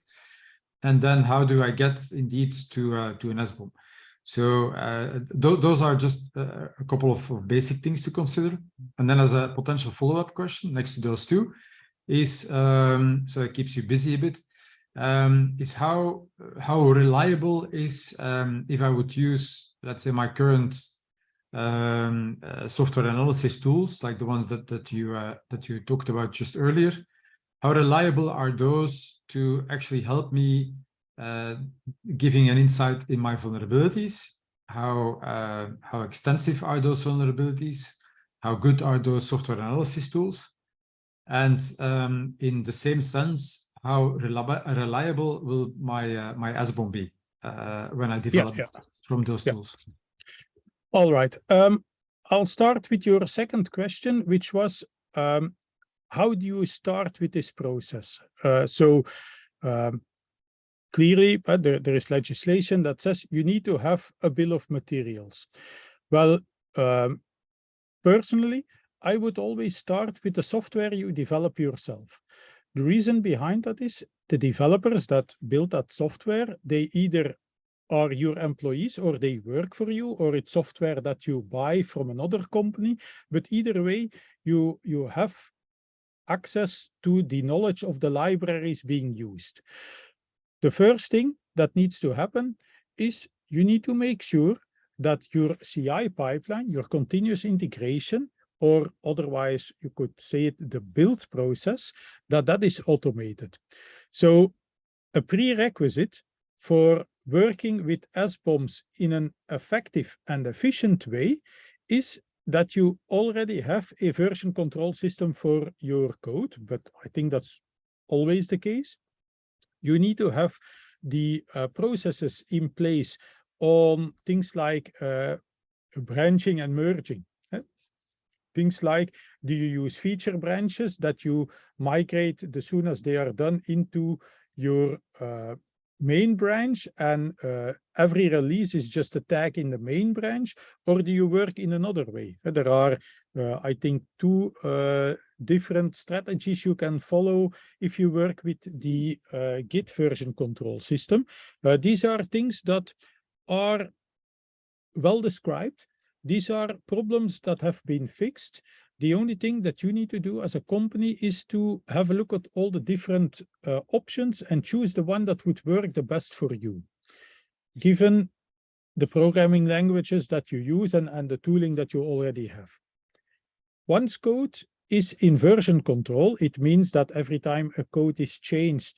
And then how do I get indeed to an SBOM? So those are just a couple of basic things to consider. And then as a potential follow-up question next to those two is, so it keeps you busy a bit, is how reliable is, if I would use, let's say, my current software analysis tools, like the ones that you talked about just earlier, how reliable are those to actually help me giving an insight in my vulnerabilities? How extensive are those vulnerabilities? How good are those software analysis tools? And in the same sense, how reliable will my my SBOM be when I develop from those tools? All right. I'll start with your second question, which was, how do you start with this process? Clearly, there is legislation that says you need to have a bill of materials. Well, personally, I would always start with the software you develop yourself. The reason behind that is the developers that build that software, they either are your employees or they work for you, or it's software that you buy from another company. But either way, you have access to the knowledge of the libraries being used. The first thing that needs to happen is you need to make sure that your CI pipeline, your continuous integration, or otherwise you could say it, the build process, that is automated. So a prerequisite for working with SBOMs in an effective and efficient way is that you already have a version control system for your code, but I think that's always the case. You need to have the processes in place on things like branching and merging. Things like, do you use feature branches that you migrate as soon as they are done into your main branch, and every release is just a tag in the main branch, or do you work in another way? There are, I think, two different strategies you can follow if you work with the Git version control system. These are things that are well described. These are problems that have been fixed. The only thing that you need to do as a company is to have a look at all the different options and choose the one that would work the best for you, given the programming languages that you use and the tooling that you already have. Once code is in version control, it means that every time a code is changed,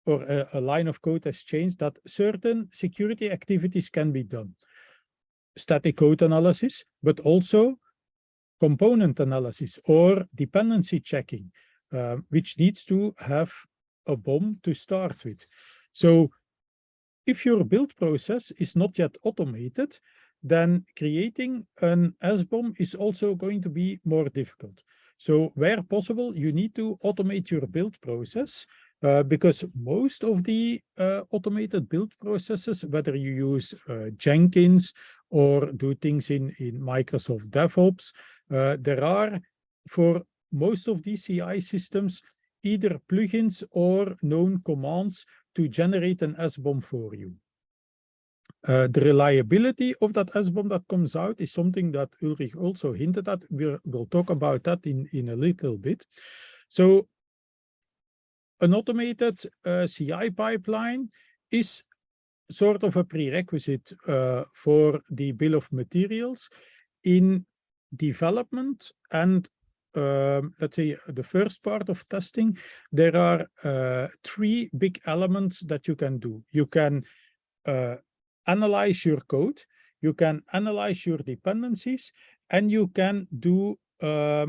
or a line of code has changed, that certain security activities can be done. Static code analysis, but also component analysis or dependency checking, which needs to have a BOM to start with. So if your build process is not yet automated, then creating an SBOM is also going to be more difficult. So where possible, you need to automate your build process, because most of the automated build processes, whether you use Jenkins or do things in Microsoft DevOps, there are, for most of these CI systems, either plugins or known commands to generate an SBOM for you. The reliability of that SBOM that comes out is something that Ulrich also hinted at. We'll talk about that in a little bit. So an automated CI pipeline is sort of a prerequisite for the bill of materials in development and let's say the first part of testing. There are 3 big elements that you can do. You can analyze your code, you can analyze your dependencies, and you can do a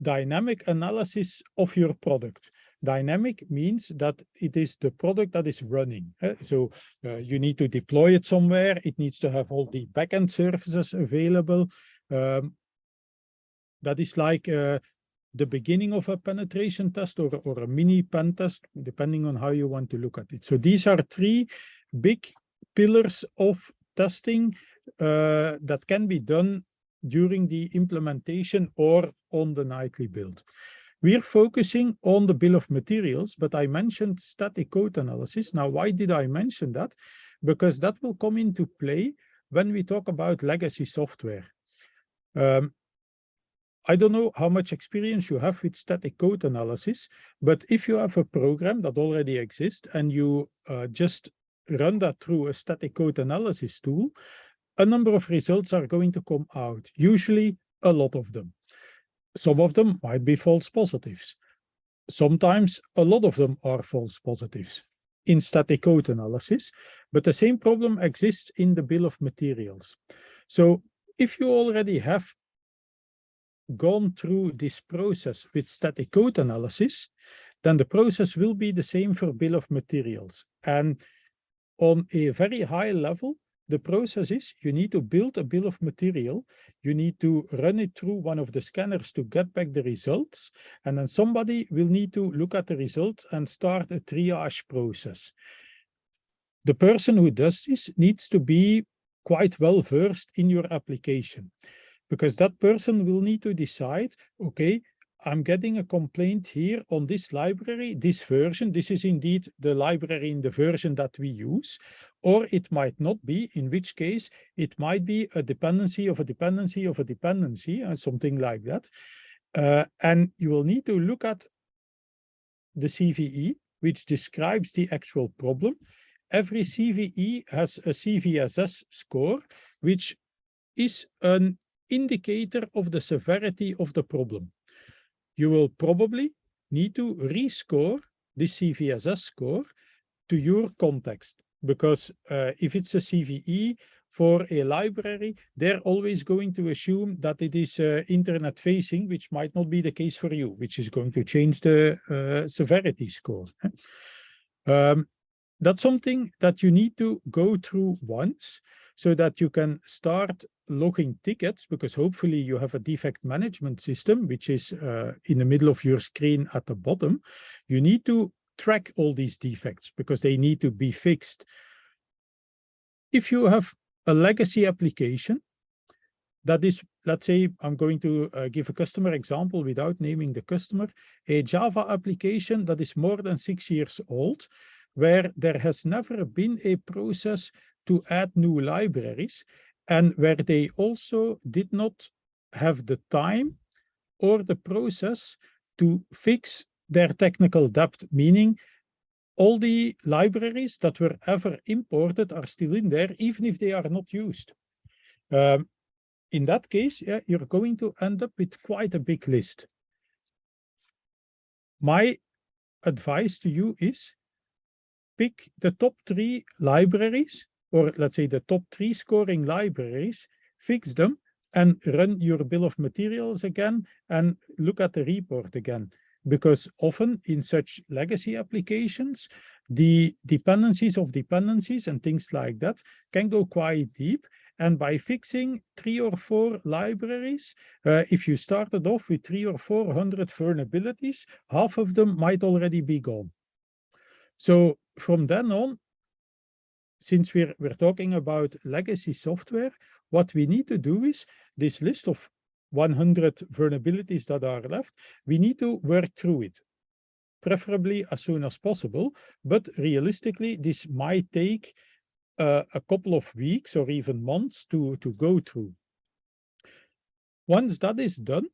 dynamic analysis of your product. Dynamic means that it is the product that is running. So you need to deploy it somewhere. It needs to have all the backend services available. That is like the beginning of a penetration test or a mini pen test, depending on how you want to look at it. So these are 3 big pillars of testing that can be done during the implementation or on the nightly build. We're focusing on the bill of materials, but I mentioned static code analysis. Now, why did I mention that? Because that will come into play when we talk about legacy software. I don't know how much experience you have with static code analysis, but if you have a program that already exists and you just run that through a static code analysis tool, a number of results are going to come out, usually a lot of them. Some of them might be false positives. Sometimes a lot of them are false positives in static code analysis, but the same problem exists in the bill of materials. So if you already have gone through this process with static code analysis, then the process will be the same for bill of materials. And on a very high level, the process is you need to build a bill of material, you need to run it through one of the scanners to get back the results, and then somebody will need to look at the results and start a triage process. The person who does this needs to be quite well versed in your application, because that person will need to decide, okay, I'm getting a complaint here on this library, this version. This is indeed the library in the version that we use, or it might not be, in which case it might be a dependency of a dependency of a dependency, something like that. And you will need to look at the CVE, which describes the actual problem. Every CVE has a CVSS score, which is an indicator of the severity of the problem. You will probably need to rescore the CVSS score to your context, because if it's a CVE for a library, they're always going to assume that it is internet facing, which might not be the case for you, which is going to change the severity score. That's something that you need to go through once so that you can start logging tickets, because hopefully you have a defect management system, which is in the middle of your screen at the bottom. You need to track all these defects because they need to be fixed. If you have a legacy application, that is, let's say, I'm going to give a customer example without naming the customer, a Java application that is more than 6 years old, where there has never been a process to add new libraries, and where they also did not have the time or the process to fix their technical debt, meaning all the libraries that were ever imported are still in there, even if they are not used. In that case, yeah, you're going to end up with quite a big list. My advice to you is pick the top 3 libraries, or let's say the top 3 scoring libraries, fix them, and run your bill of materials again and look at the report again. Because often in such legacy applications, the dependencies of dependencies and things like that can go quite deep. And by fixing 3 or 4 libraries, if you started off with 300 or 400 vulnerabilities, half of them might already be gone. So from then on, since we're talking about legacy software, what we need to do is this list of 100 vulnerabilities that are left, we need to work through it, preferably as soon as possible. But realistically, this might take a couple of weeks or even months to go through. Once that is done,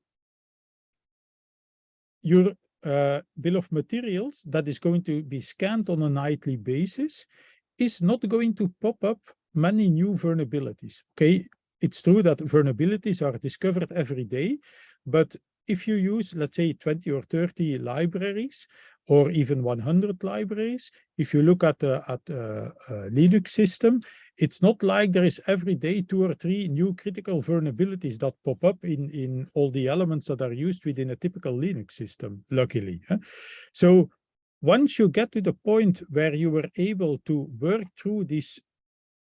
your bill of materials that is going to be scanned on a nightly basis is not going to pop up many new vulnerabilities. Okay, it's true that vulnerabilities are discovered every day, but if you use, let's say, 20 or 30 libraries, or even 100 libraries, if you look at a Linux system, it's not like there is every day 2 or 3 new critical vulnerabilities that pop up in all the elements that are used within a typical Linux system, luckily. So once you get to the point where you were able to work through these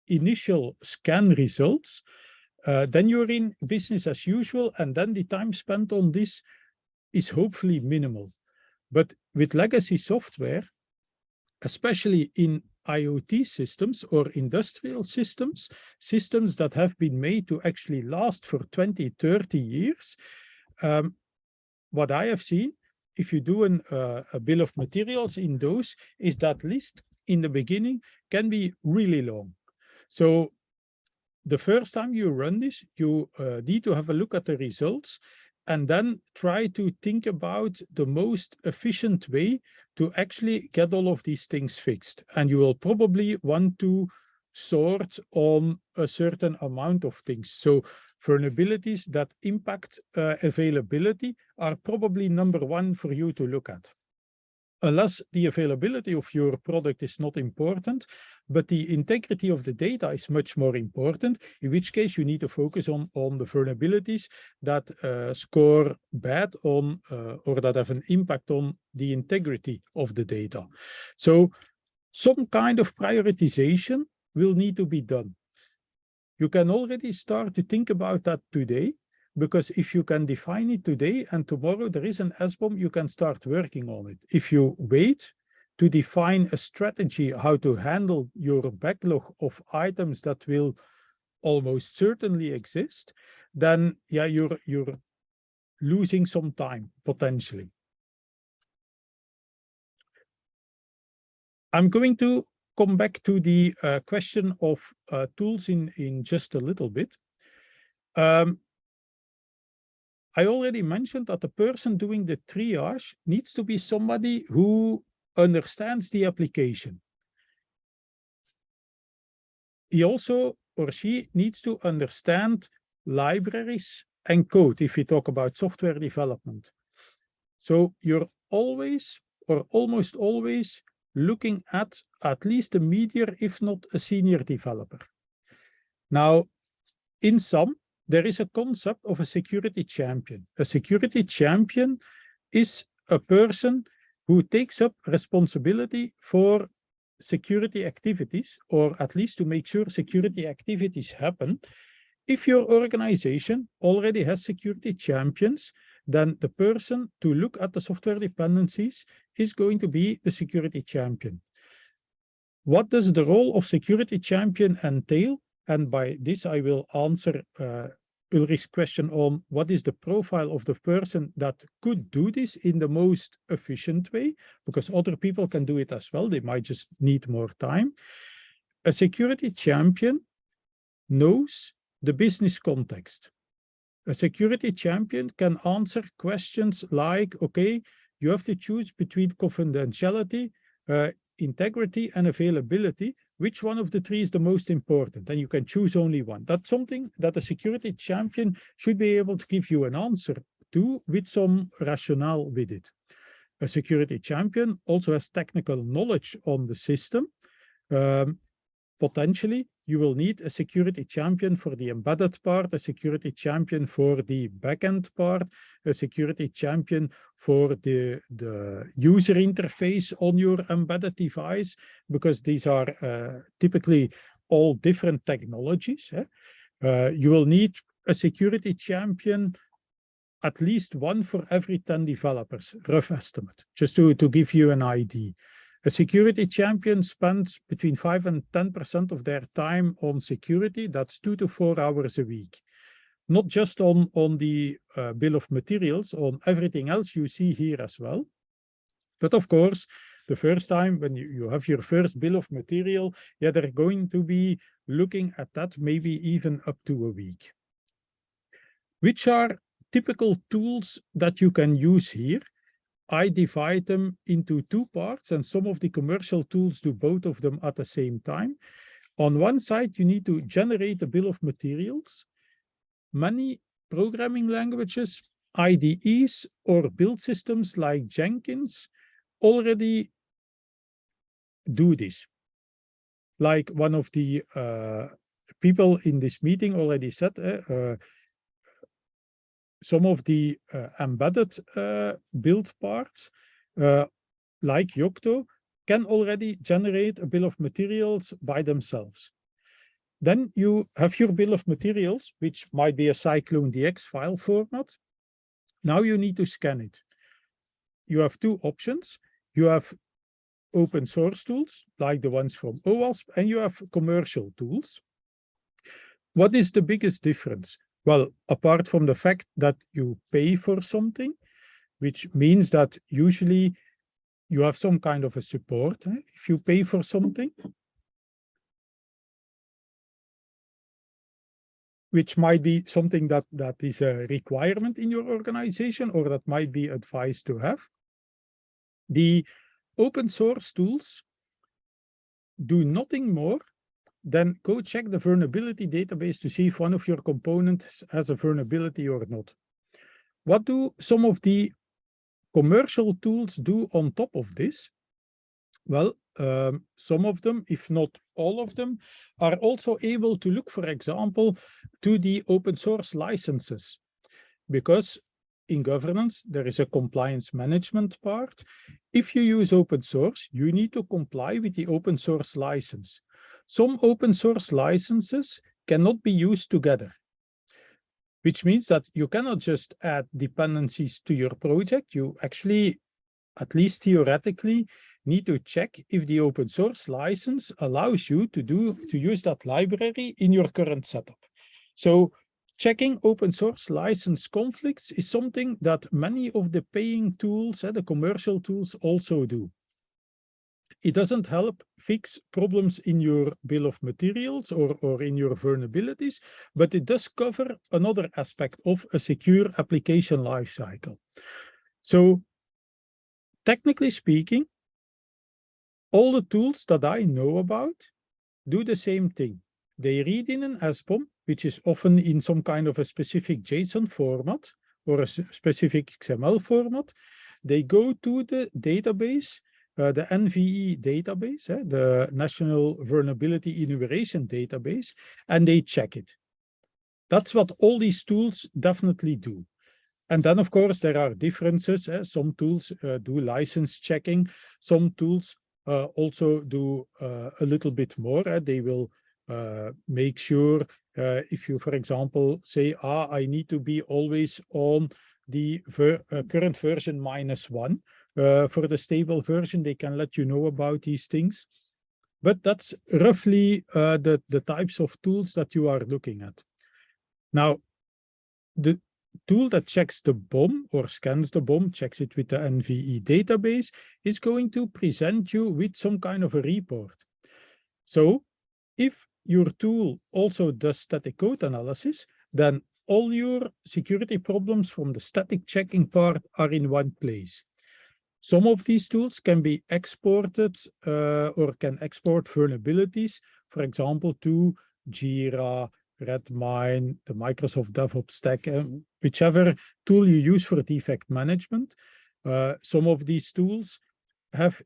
initial scan results, then you're in business as usual, and then the time spent on this is hopefully minimal. But with legacy software, especially in IoT systems or industrial systems, systems that have been made to actually last for 20, 30 years, what I have seen, if you do a bill of materials in those, is that list in the beginning can be really long. So the first time you run this, you need to have a look at the results and then try to think about the most efficient way to actually get all of these things fixed. And you will probably want to sort on a certain amount of things. So vulnerabilities that impact availability are probably number 1 for you to look at. Unless the availability of your product is not important, but the integrity of the data is much more important, in which case you need to focus on the vulnerabilities that score bad on or that have an impact on the integrity of the data. So some kind of prioritization will need to be done. You can already start to think about that today, because if you can define it today and tomorrow there is an SBOM, you can start working on it. If you wait to define a strategy how to handle your backlog of items that will almost certainly exist, then yeah, you're losing some time potentially. I'm going to come back to the question of tools in just a little bit. I already mentioned that the person doing the triage needs to be somebody who understands the application. He also or she needs to understand libraries and code if we talk about software development. So you're always or almost always looking at least a medium, if not a senior developer. Now, in some, there is a concept of a security champion. A security champion is a person who takes up responsibility for security activities, or at least to make sure security activities happen. If your organization already has security champions, then the person to look at the software dependencies is going to be the security champion. What does the role of security champion entail? And by this, I will answer Ulrich's question on what is the profile of the person that could do this in the most efficient way, because other people can do it as well. They might just need more time. A security champion knows the business context. A security champion can answer questions like, okay, you have to choose between confidentiality, integrity, and availability. Which one of the 3 is the most important? And you can choose only one. That's something that a security champion should be able to give you an answer to with some rationale with it. a security champion also has technical knowledge on the system. Potentially, you will need a security champion for the embedded part, a security champion for the backend part, a security champion for the user interface on your embedded device, because these are typically all different technologies. You will need a security champion, at least one for every 10 developers, rough estimate, just to give you an idea. A security champion spends between 5 and 10% of their time on security. That's 2 to 4 hours a week. Not just on the bill of materials, on everything else you see here as well. But of course, the first time when you have your first bill of material, yeah, they're going to be looking at that maybe even up to a week. Which are typical tools that you can use here? I divide them into 2 parts, and some of the commercial tools do both of them at the same time. On one side, you need to generate a bill of materials. Many programming languages, IDEs, or build systems like Jenkins already do this. Like one of the people in this meeting already said, some of the embedded build parts, like Yocto, can already generate a bill of materials by themselves. Then you have your bill of materials, which might be a CycloneDX file format. Now you need to scan it. You have 2 options. You have open source tools, like the ones from OWASP, and you have commercial tools. What is the biggest difference? Well, apart from the fact that you pay for something, which means that usually you have some kind of a support if you pay for something, which might be something that is a requirement in your organization, or that might be advised to have. The open source tools do nothing more then go check the vulnerability database to see if one of your components has a vulnerability or not. What do some of the commercial tools do on top of this? Well, some of them, if not all of them, are also able to look, for example, to the open source licenses. Because in governance, there is a compliance management part. If you use open source, you need to comply with the open source license. Some open source licenses cannot be used together, which means that you cannot just add dependencies to your project. You actually, at least theoretically, need to check if the open source license allows you to use that library in your current setup. So checking open source license conflicts is something that many of the paying tools, the commercial tools, also do. It doesn't help fix problems in your bill of materials or in your vulnerabilities, but it does cover another aspect of a secure application lifecycle. So technically speaking, all the tools that I know about do the same thing. They read in an SBOM, which is often in some kind of a specific JSON format or a specific XML format. They go to the database, the NVE database, the National Vulnerability Enumeration Database, and they check it. That's what all these tools definitely do. And then, of course, there are differences. Some tools do license checking. Some tools also do a little bit more. They will make sure if you, for example, say, I need to be always on the current version -1 for the stable version, they can let you know about these things. But that's roughly the types of tools that you are looking at. Now, the tool that checks the BOM or scans the BOM, checks it with the NVE database, is going to present you with some kind of a report. So if your tool also does static code analysis, then all your security problems from the static checking part are in one place. Some of these tools can be exported or can export vulnerabilities, for example, to Jira, Redmine, the Microsoft DevOps stack, whichever tool you use for defect management. Some of these tools have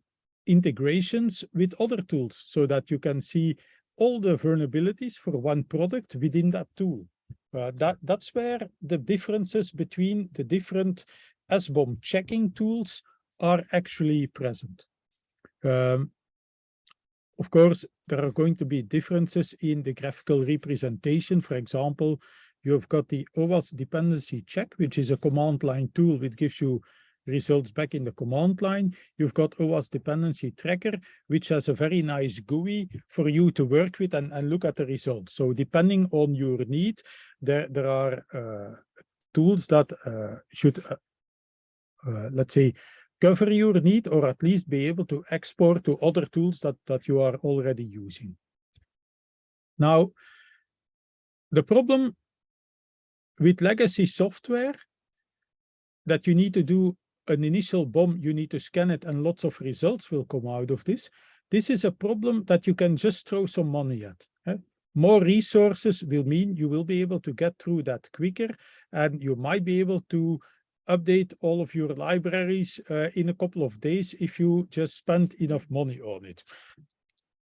integrations with other tools so that you can see all the vulnerabilities for one product within that tool. That's where the differences between the different SBOM checking tools are actually present. Of course, there are going to be differences in the graphical representation. For example, you've got the OWASP dependency check, which is a command line tool which gives you results back in the command line. You've got OWASP dependency tracker, which has a very nice GUI for you to work with and look at the results. So depending on your need, there are tools that should, let's say, cover your need, or at least be able to export to other tools that you are already using. Now, the problem with legacy software that you need to do an initial BOM, you need to scan it, and lots of results will come out of this. This is a problem that you can just throw some money at. More resources will mean you will be able to get through that quicker, and you might be able to update all of your libraries in a couple of days if you just spend enough money on it.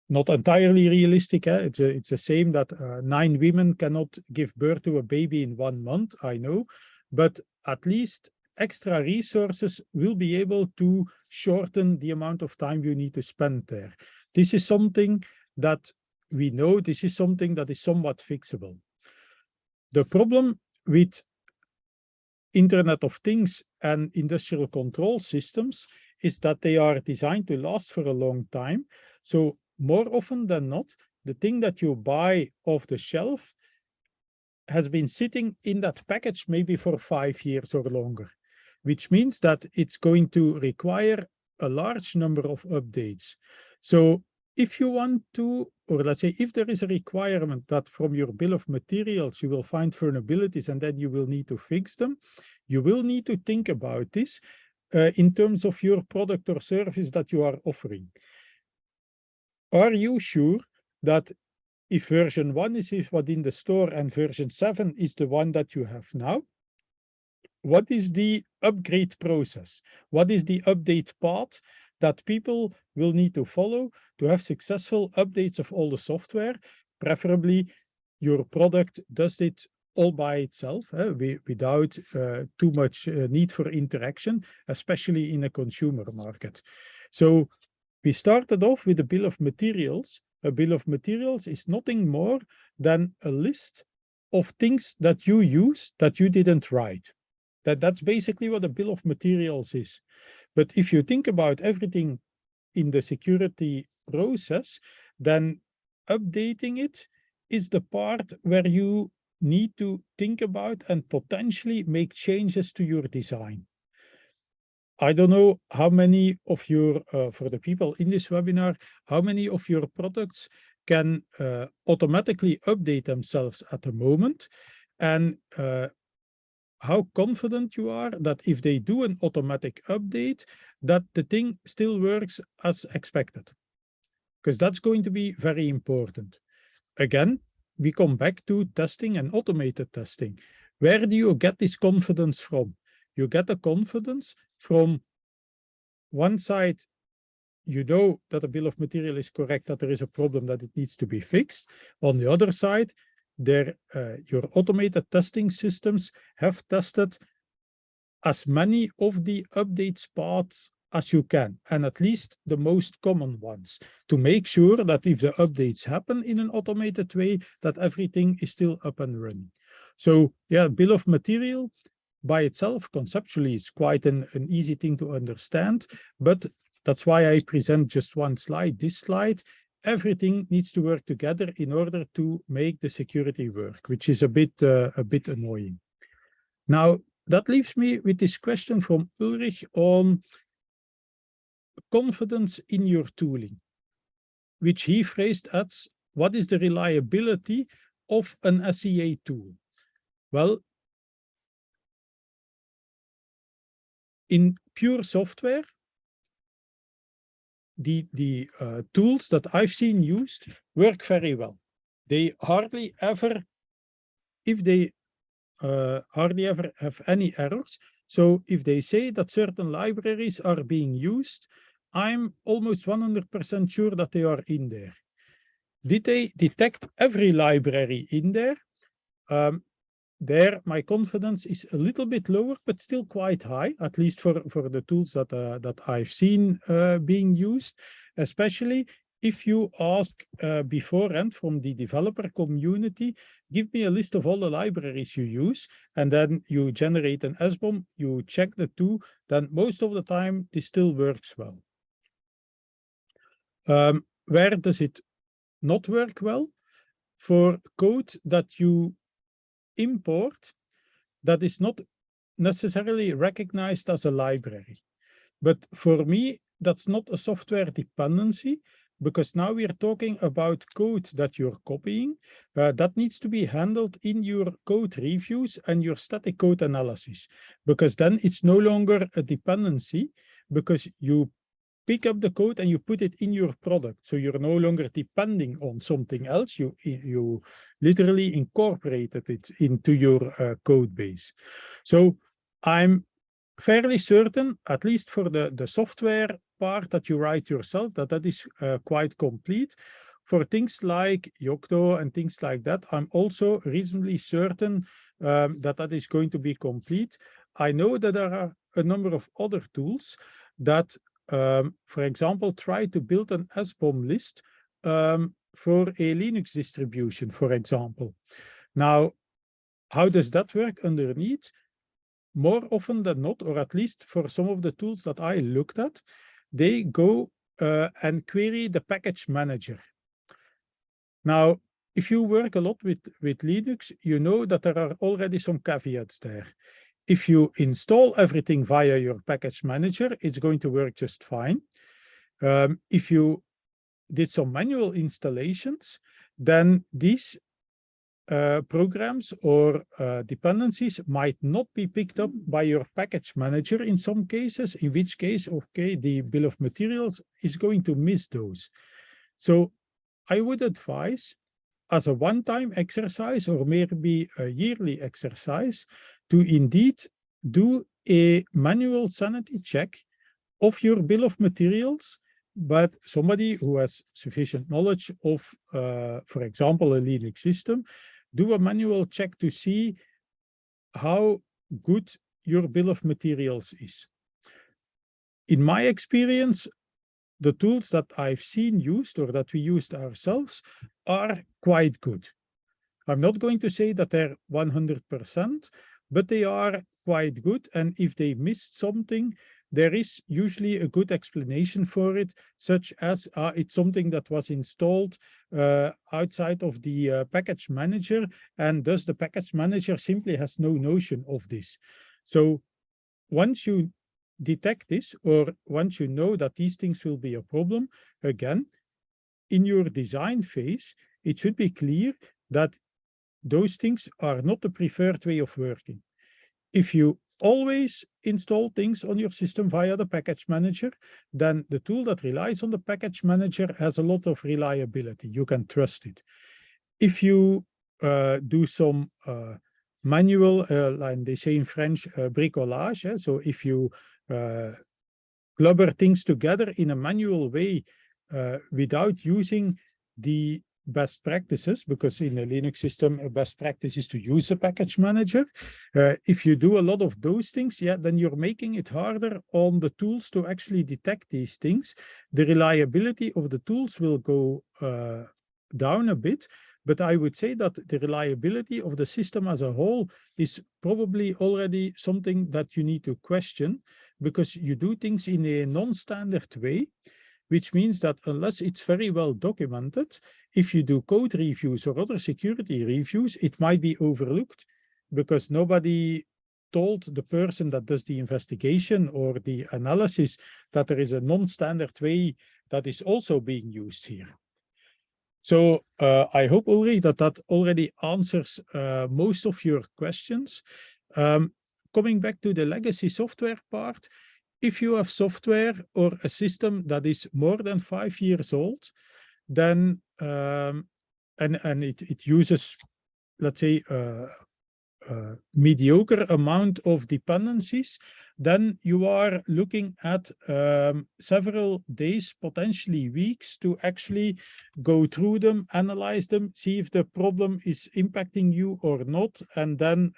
Not entirely realistic. It's the same that 9 women cannot give birth to a baby in 1 month, I know, but at least extra resources will be able to shorten the amount of time you need to spend there. This is something that we know, this is something that is somewhat fixable. The problem with Internet of Things and industrial control systems is that they are designed to last for a long time. So more often than not, the thing that you buy off the shelf has been sitting in that package maybe for 5 years or longer, which means that it's going to require a large number of updates. So if you want to, or let's say, if there is a requirement that from your bill of materials, you will find vulnerabilities and then you will need to fix them, you will need to think about this in terms of your product or service that you are offering. Are you sure that if version 1 is what in the store and version 7 is the one that you have now, what is the upgrade process? What is the update path that people will need to follow to have successful updates of all the software? Preferably, your product does it all by itself, without too much need for interaction, especially in a consumer market. So we started off with a bill of materials. A bill of materials is nothing more than a list of things that you use that you didn't write. That's basically what a bill of materials is. But if you think about everything in the security process, then updating it is the part where you need to think about and potentially make changes to your design. I don't know how many of your, for the people in this webinar, how many of your products can automatically update themselves at the moment, and how confident you are that if they do an automatic update, that the thing still works as expected. Because that's going to be very important. Again, we come back to testing and automated testing. Where do you get this confidence from? You get the confidence from one side, you know that a bill of material is correct, that there is a problem that it needs to be fixed. On the other side, your automated testing systems have tested as many of the updates paths as you can, and at least the most common ones, to make sure that if the updates happen in an automated way, that everything is still up and running. So yeah, bill of material by itself conceptually is quite an easy thing to understand, but that's why I present just one slide, this slide. Everything needs to work together in order to make the security work, which is a bit annoying. Now, that leaves me with this question from Ulrich on confidence in your tooling, which he phrased as, what is the reliability of an SCA tool? Well, in pure software, the tools that I've seen used work very well. They hardly ever, if they hardly ever have any errors, So if they say that certain libraries are being used, I'm almost 100% sure that they are in there. Did they detect every library in there? There, my confidence is a little bit lower, but still quite high, at least for the tools that I've seen being used, especially if you ask beforehand from the developer community, give me a list of all the libraries you use, and then you generate an SBOM, you check the two, then most of the time this still works well. Where does it not work well? For code that you import that is not necessarily recognized as a library. But for me, that's not a software dependency, because now we're talking about code that you're copying. That needs to be handled in your code reviews and your static code analysis, because then it's no longer a dependency, because you pick up the code and you put it in your product. So you're no longer depending on something else. You literally incorporated it into your code base. So I'm fairly certain, at least for the software part that you write yourself, that is quite complete. For things like Yocto and things like that, I'm also reasonably certain that is going to be complete. I know that there are a number of other tools that for example, try to build an SBOM list for a Linux distribution, for example. Now, how does that work underneath? More often than not, or at least for some of the tools that I looked at, they go and query the package manager. Now, if you work a lot with Linux, you know that there are already some caveats there. If you install everything via your package manager, it's going to work just fine. If you did some manual installations, then these programs or dependencies might not be picked up by your package manager in some cases, in which case, okay, the bill of materials is going to miss those. So I would advise, as a one-time exercise or maybe a yearly exercise, to indeed do a manual sanity check of your bill of materials, but somebody who has sufficient knowledge of, for example, a Linux system, do a manual check to see how good your bill of materials is. In my experience, the tools that I've seen used or that we used ourselves are quite good. I'm not going to say that they're 100%, but they are quite good. And if they missed something, there is usually a good explanation for it, such as it's something that was installed outside of the package manager, and thus the package manager simply has no notion of this. So once you detect this, or once you know that these things will be a problem, again, in your design phase, it should be clear that those things are not the preferred way of working. If you always install things on your system via the package manager, then the tool that relies on the package manager has a lot of reliability. You can trust it. If you do some manual, like they say in French, bricolage, so if you clubber things together in a manual way without using the best practices, because in a Linux system, a best practice is to use a package manager. If you do a lot of those things, yeah, then you're making it harder on the tools to actually detect these things. The reliability of the tools will go down a bit, but I would say that the reliability of the system as a whole is probably already something that you need to question, because you do things in a non-standard way, which means that unless it's very well documented, if you do code reviews or other security reviews, it might be overlooked because nobody told the person that does the investigation or the analysis that there is a non-standard way that is also being used here. So I hope, Ulrich, that already answers most of your questions. Coming back to the legacy software part, if you have software or a system that is more than 5 years old, then and it uses, let's say, mediocre amount of dependencies, then you are looking at several days, potentially weeks, to actually go through them, analyze them, see if the problem is impacting you or not, and then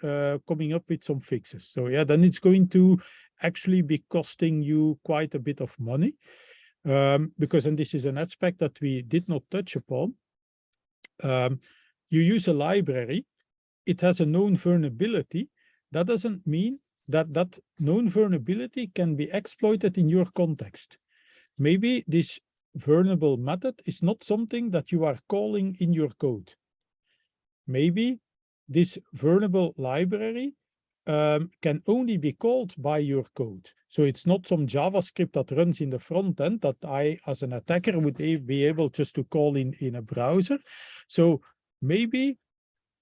coming up with some fixes. So yeah, then it's going to actually be costing you quite a bit of money. Because, and this is an aspect that we did not touch upon, you use a library, it has a known vulnerability. That doesn't mean that that known vulnerability can be exploited in your context. Maybe this vulnerable method is not something that you are calling in your code. Maybe this vulnerable library can only be called by your code. So it's not some JavaScript that runs in the front end that I, as an attacker, would be able just to call in a browser. So maybe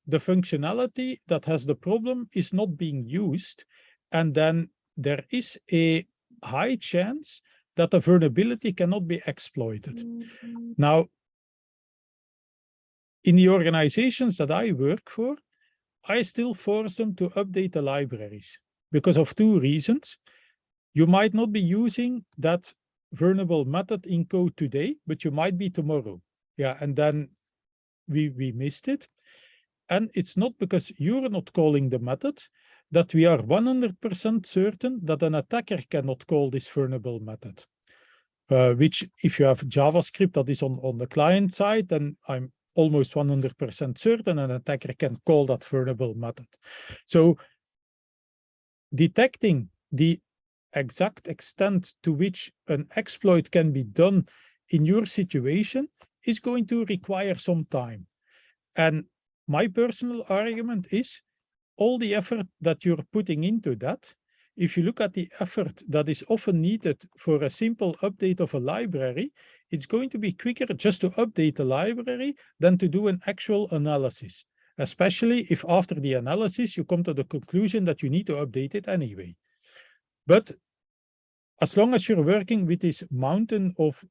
the functionality that has the problem is not being used, and then there is a high chance that the vulnerability cannot be exploited. Now, in the organizations that I work for, I still force them to update the libraries because of two reasons. You might not be using that vulnerable method in code today, but you might be tomorrow. Yeah, and then we missed it. And it's not because you're not calling the method that we are 100% certain that an attacker cannot call this vulnerable method. Which, if you have JavaScript that is on the client side, then I'm almost 100% certain an attacker can call that vulnerable method. So detecting the exact extent to which an exploit can be done in your situation is going to require some time. And my personal argument is all the effort that you're putting into that, if you look at the effort that is often needed for a simple update of a library, it's going to be quicker just to update the library than to do an actual analysis, especially if after the analysis you come to the conclusion that you need to update it anyway. But as long as you're working with this mountain of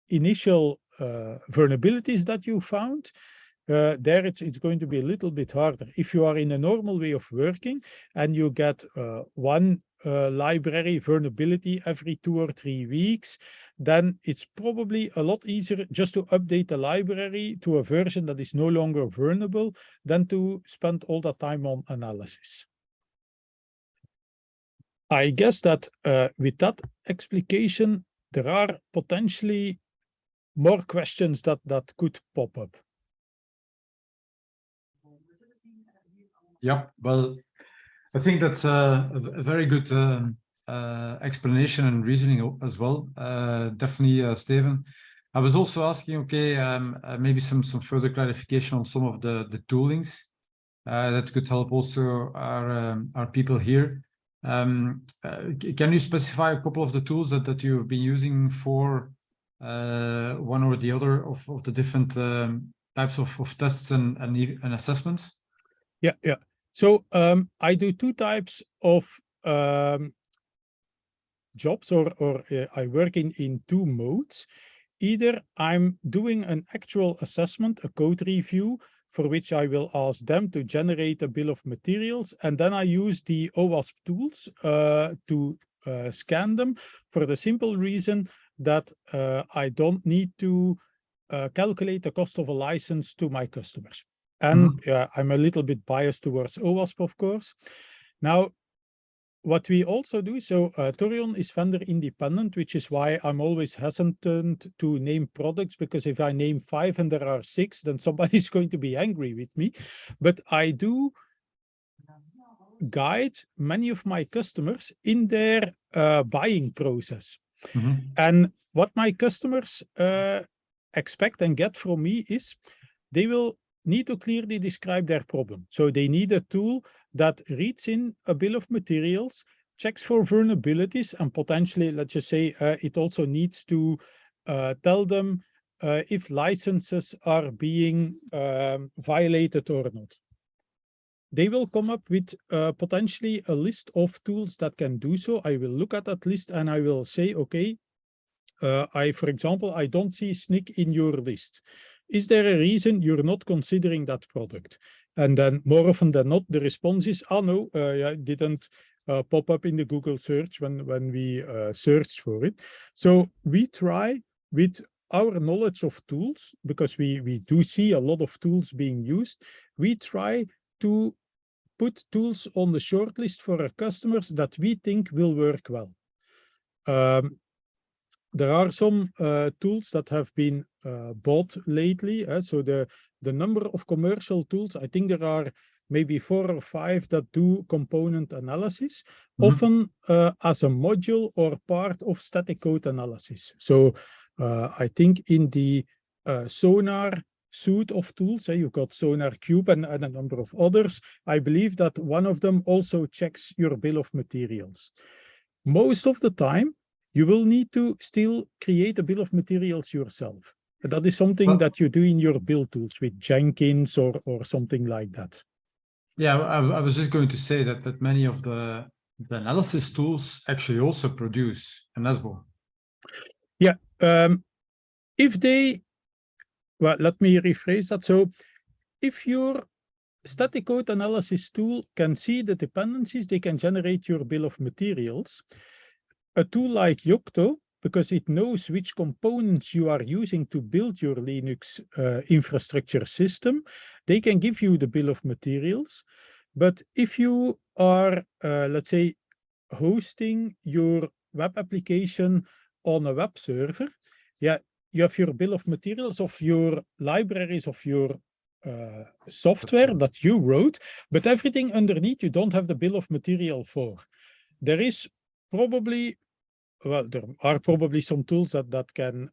initial vulnerabilities that you found, there it's going to be a little bit harder. If you are in a normal way of working and you get one library vulnerability every 2 or 3 weeks, then it's probably a lot easier just to update the library to a version that is no longer vulnerable than to spend all that time on analysis. I guess that with that explication, there are potentially more questions that could pop up. Yeah, well, I think that's a very good explanation and reasoning as well. Definitely, Steven. I was also asking, okay, maybe some further clarification on some of the toolings that could help also our people here. Can you specify a couple of the tools that you've been using for one or the other of the different types of tests and assessments? Yeah. So I do 2 types of jobs, or I work in 2 modes. Either I'm doing an actual assessment, a code review, for which I will ask them to generate a bill of materials, and then I use the OWASP tools to scan them, for the simple reason that I don't need to calculate the cost of a license to my customers. And I'm a little bit biased towards OWASP, of course. Now, what we also do, so Toreon is vendor independent, which is why I'm always hesitant to name products, because if I name 5 and there are 6, then somebody's going to be angry with me. But I do guide many of my customers in their buying process. And what my customers expect and get from me is they will need to clearly describe their problem. So they need a tool that reads in a bill of materials, checks for vulnerabilities, and potentially, let's just say, it also needs to tell them if licenses are being violated or not. They will come up with potentially a list of tools that can do so. I will look at that list and I will say, okay, for example, I don't see SNCC in your list. Is there a reason you're not considering that product? And then more often than not, the response is, oh no, yeah, it didn't pop up in the Google search when we searched for it. So we try with our knowledge of tools, because we do see a lot of tools being used, we try to put tools on the shortlist for our customers that we think will work well. There are some tools that have been bought lately. So the number of commercial tools, I think there are maybe 4 or 5 that do component analysis, often as a module or part of static code analysis. So I think in the Sonar suite of tools, you've got Sonar Cube and a number of others. I believe that one of them also checks your bill of materials. Most of the time, you will need to still create a bill of materials yourself. That is something that you do in your build tools with Jenkins or something like that. Yeah, I was just going to say that many of the analysis tools actually also produce an SBOM. Yeah, if they, well, let me rephrase that. So if your static code analysis tool can see the dependencies, they can generate your bill of materials. A tool like Yocto, because it knows which components you are using to build your Linux infrastructure system, they can give you the bill of materials. But if you are, let's say, hosting your web application on a web server, yeah, you have your bill of materials of your libraries of your software that you wrote, but everything underneath you don't have the bill of material for. There is probably, well, there are probably some tools that can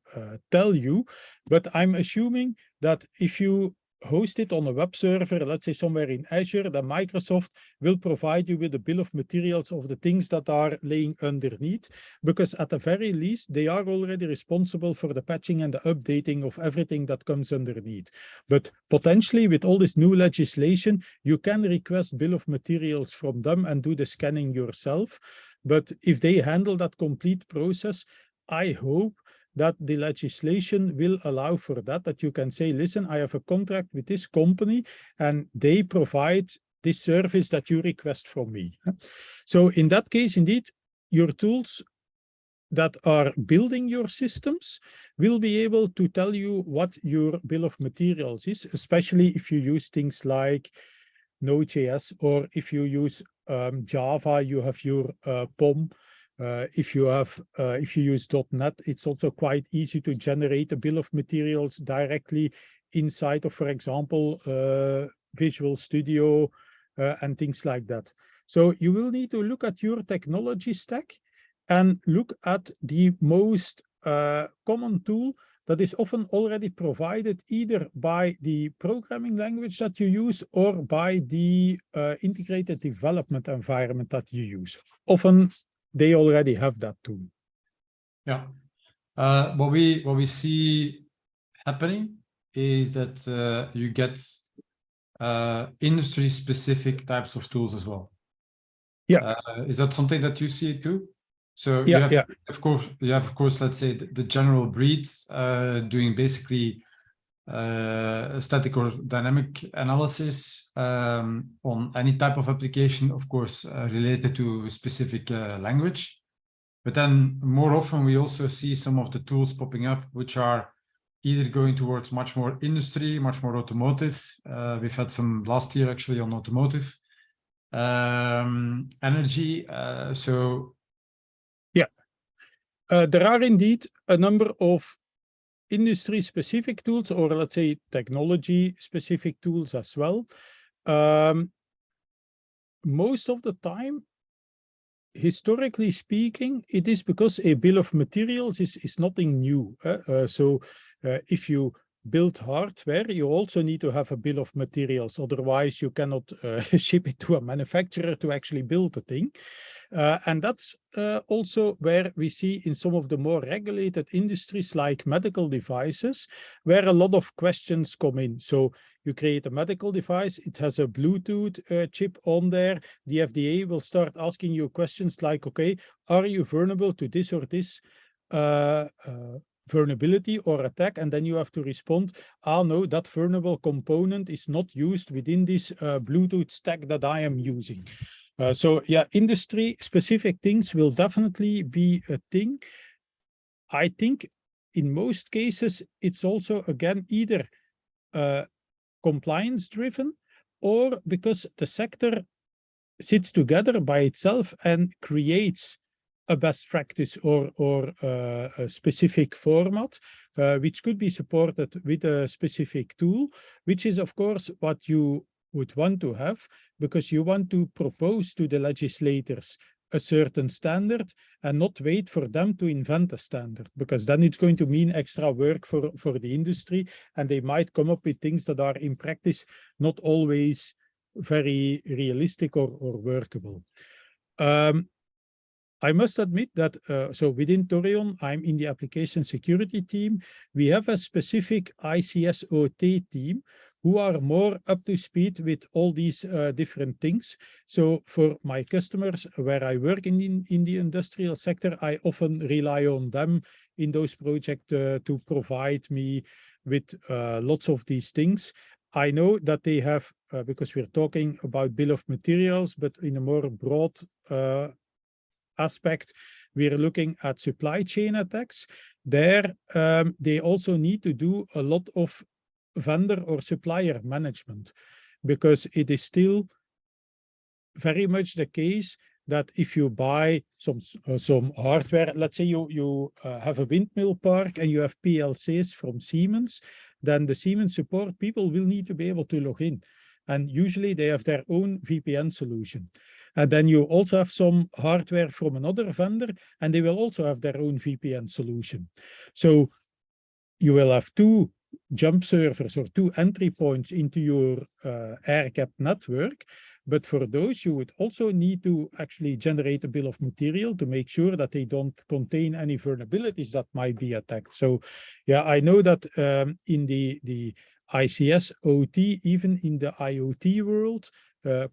tell you, but I'm assuming that if you host it on a web server, let's say somewhere in Azure, then Microsoft will provide you with a bill of materials of the things that are laying underneath, because at the very least, they are already responsible for the patching and the updating of everything that comes underneath. But potentially with all this new legislation, you can request bill of materials from them and do the scanning yourself. But if they handle that complete process, I hope that the legislation will allow for that you can say, listen, I have a contract with this company and they provide this service that you request from me. So in that case, indeed, your tools that are building your systems will be able to tell you what your bill of materials is, especially if you use things like Node.js, or if you use Java, you have your POM. If you use .NET, it's also quite easy to generate a bill of materials directly inside of, for example, Visual Studio and things like that. So you will need to look at your technology stack and look at the most common tool that is often already provided either by the programming language that you use or by the integrated development environment that you use. Often they already have that tool. Yeah. What we see happening is that you get industry-specific types of tools as well. Yeah. Is that something that you see too? So yeah, you have, of course, let's say the general breeds doing basically static or dynamic analysis on any type of application, of course, related to a specific language. But then more often we also see some of the tools popping up, which are either going towards much more industry, much more automotive. We've had some last year actually on automotive, energy. There are indeed a number of industry-specific tools, or let's say technology-specific tools as well. Most of the time, historically speaking, it is because a bill of materials is nothing new. If you build hardware, you also need to have a bill of materials. Otherwise, you cannot ship it to a manufacturer to actually build the thing. And that's also where we see in some of the more regulated industries like medical devices, where a lot of questions come in. So you create a medical device, it has a Bluetooth chip on there. The FDA will start asking you questions like, okay, are you vulnerable to this or this vulnerability or attack, and then you have to respond, oh no, that vulnerable component is not used within this Bluetooth stack that I am using. So yeah, industry specific things will definitely be a thing. I think in most cases, it's also, again, either compliance driven or because the sector sits together by itself and creates a best practice or a specific format, which could be supported with a specific tool, which is, of course, what you would want to have, because you want to propose to the legislators a certain standard and not wait for them to invent a standard, because then it's going to mean extra work for the industry, and they might come up with things that are in practice not always very realistic or workable. I must admit that, so within Toreon, I'm in the application security team. We have a specific ICS-OT team who are more up to speed with all these different things. So for my customers where I work in the industrial sector, I often rely on them in those projects to provide me with lots of these things. I know that they have, because we're talking about bill of materials, but in a more broad aspect, we're looking at supply chain attacks. There, they also need to do a lot of vendor or supplier management, because it is still very much the case that if you buy some hardware, let's say you have a windmill park and you have PLCs from Siemens, then the Siemens support people will need to be able to log in. And usually they have their own VPN solution. And then you also have some hardware from another vendor, and they will also have their own VPN solution. So you will have two jump servers or two entry points into your air-gapped network. But for those, you would also need to actually generate a bill of material to make sure that they don't contain any vulnerabilities that might be attacked. So yeah, I know that in the ICS OT, even in the IoT world,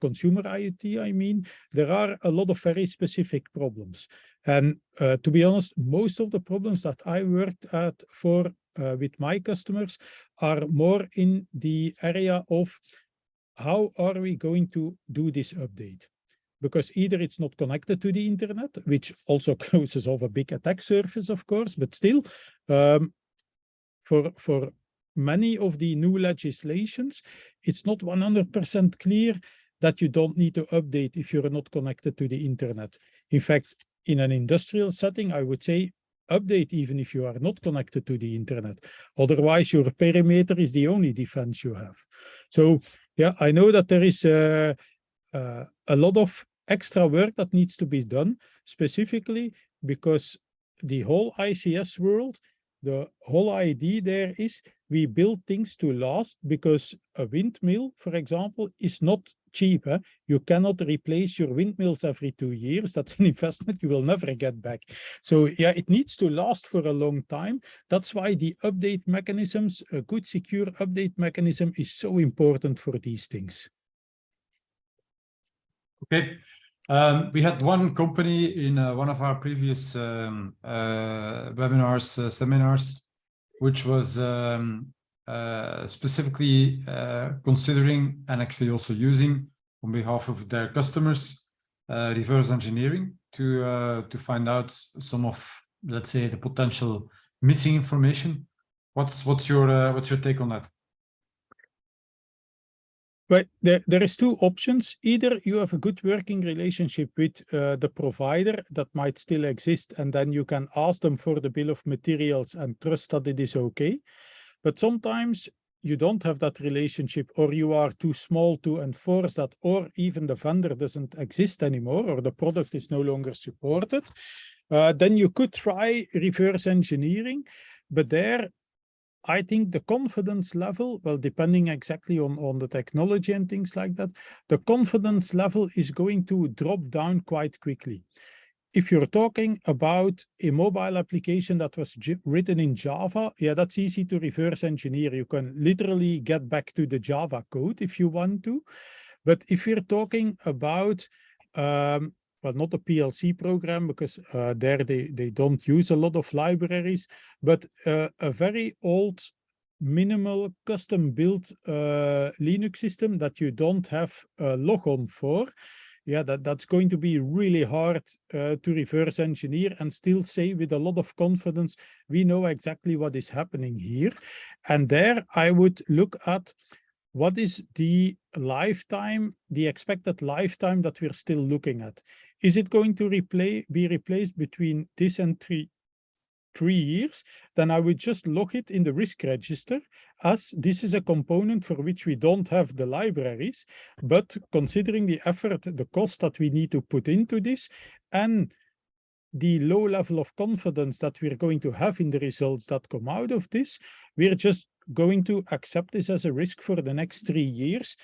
consumer IoT, I mean, there are a lot of very specific problems. And to be honest, most of the problems that I worked at for with my customers are more in the area of how are we going to do this update? Because either it's not connected to the internet, which also closes off a big attack surface, of course, but still, for many of the new legislations, it's not 100% clear that you don't need to update if you're not connected to the internet. In fact, in an industrial setting, I would say update even if you are not connected to the internet. Otherwise, your perimeter is the only defense you have. So yeah, I know that there is a lot of extra work that needs to be done, specifically because the whole ICS world, the whole idea there is we build things to last, because a windmill, for example, is not cheap. You cannot replace your windmills every 2 years. That's an investment you will never get back. So yeah, it needs to last for a long time. That's why the update mechanisms, a good secure update mechanism, is so important for these things. Okay. We had one company in one of our previous webinars, seminars, which was specifically considering and actually also using on behalf of their customers reverse engineering to find out some of, let's say, the potential missing information. What's your take on that? Right, there is two options. Either you have a good working relationship with the provider that might still exist, and then you can ask them for the bill of materials and trust that it is okay. But sometimes you don't have that relationship, or you are too small to enforce that, or even the vendor doesn't exist anymore, or the product is no longer supported. Then you could try reverse engineering, but there, I think the confidence level, well, depending exactly on the technology and things like that, the confidence level is going to drop down quite quickly. If you're talking about a mobile application that was written in Java, yeah, that's easy to reverse engineer. You can literally get back to the Java code if you want to. But if you're talking about well, not a PLC program, because there they don't use a lot of libraries, but a very old, minimal, custom-built Linux system that you don't have a logon for. Yeah, that's going to be really hard to reverse engineer and still say with a lot of confidence, we know exactly what is happening here. And there I would look at what is the lifetime, the expected lifetime that we're still looking at. Is it going to be replaced between this and three years? Then I would just log it in the risk register, as this is a component for which we don't have the libraries, but considering the effort, the cost that we need to put into this, and the low level of confidence that we're going to have in the results that come out of this, we're just going to accept this as a risk for the next 3 years,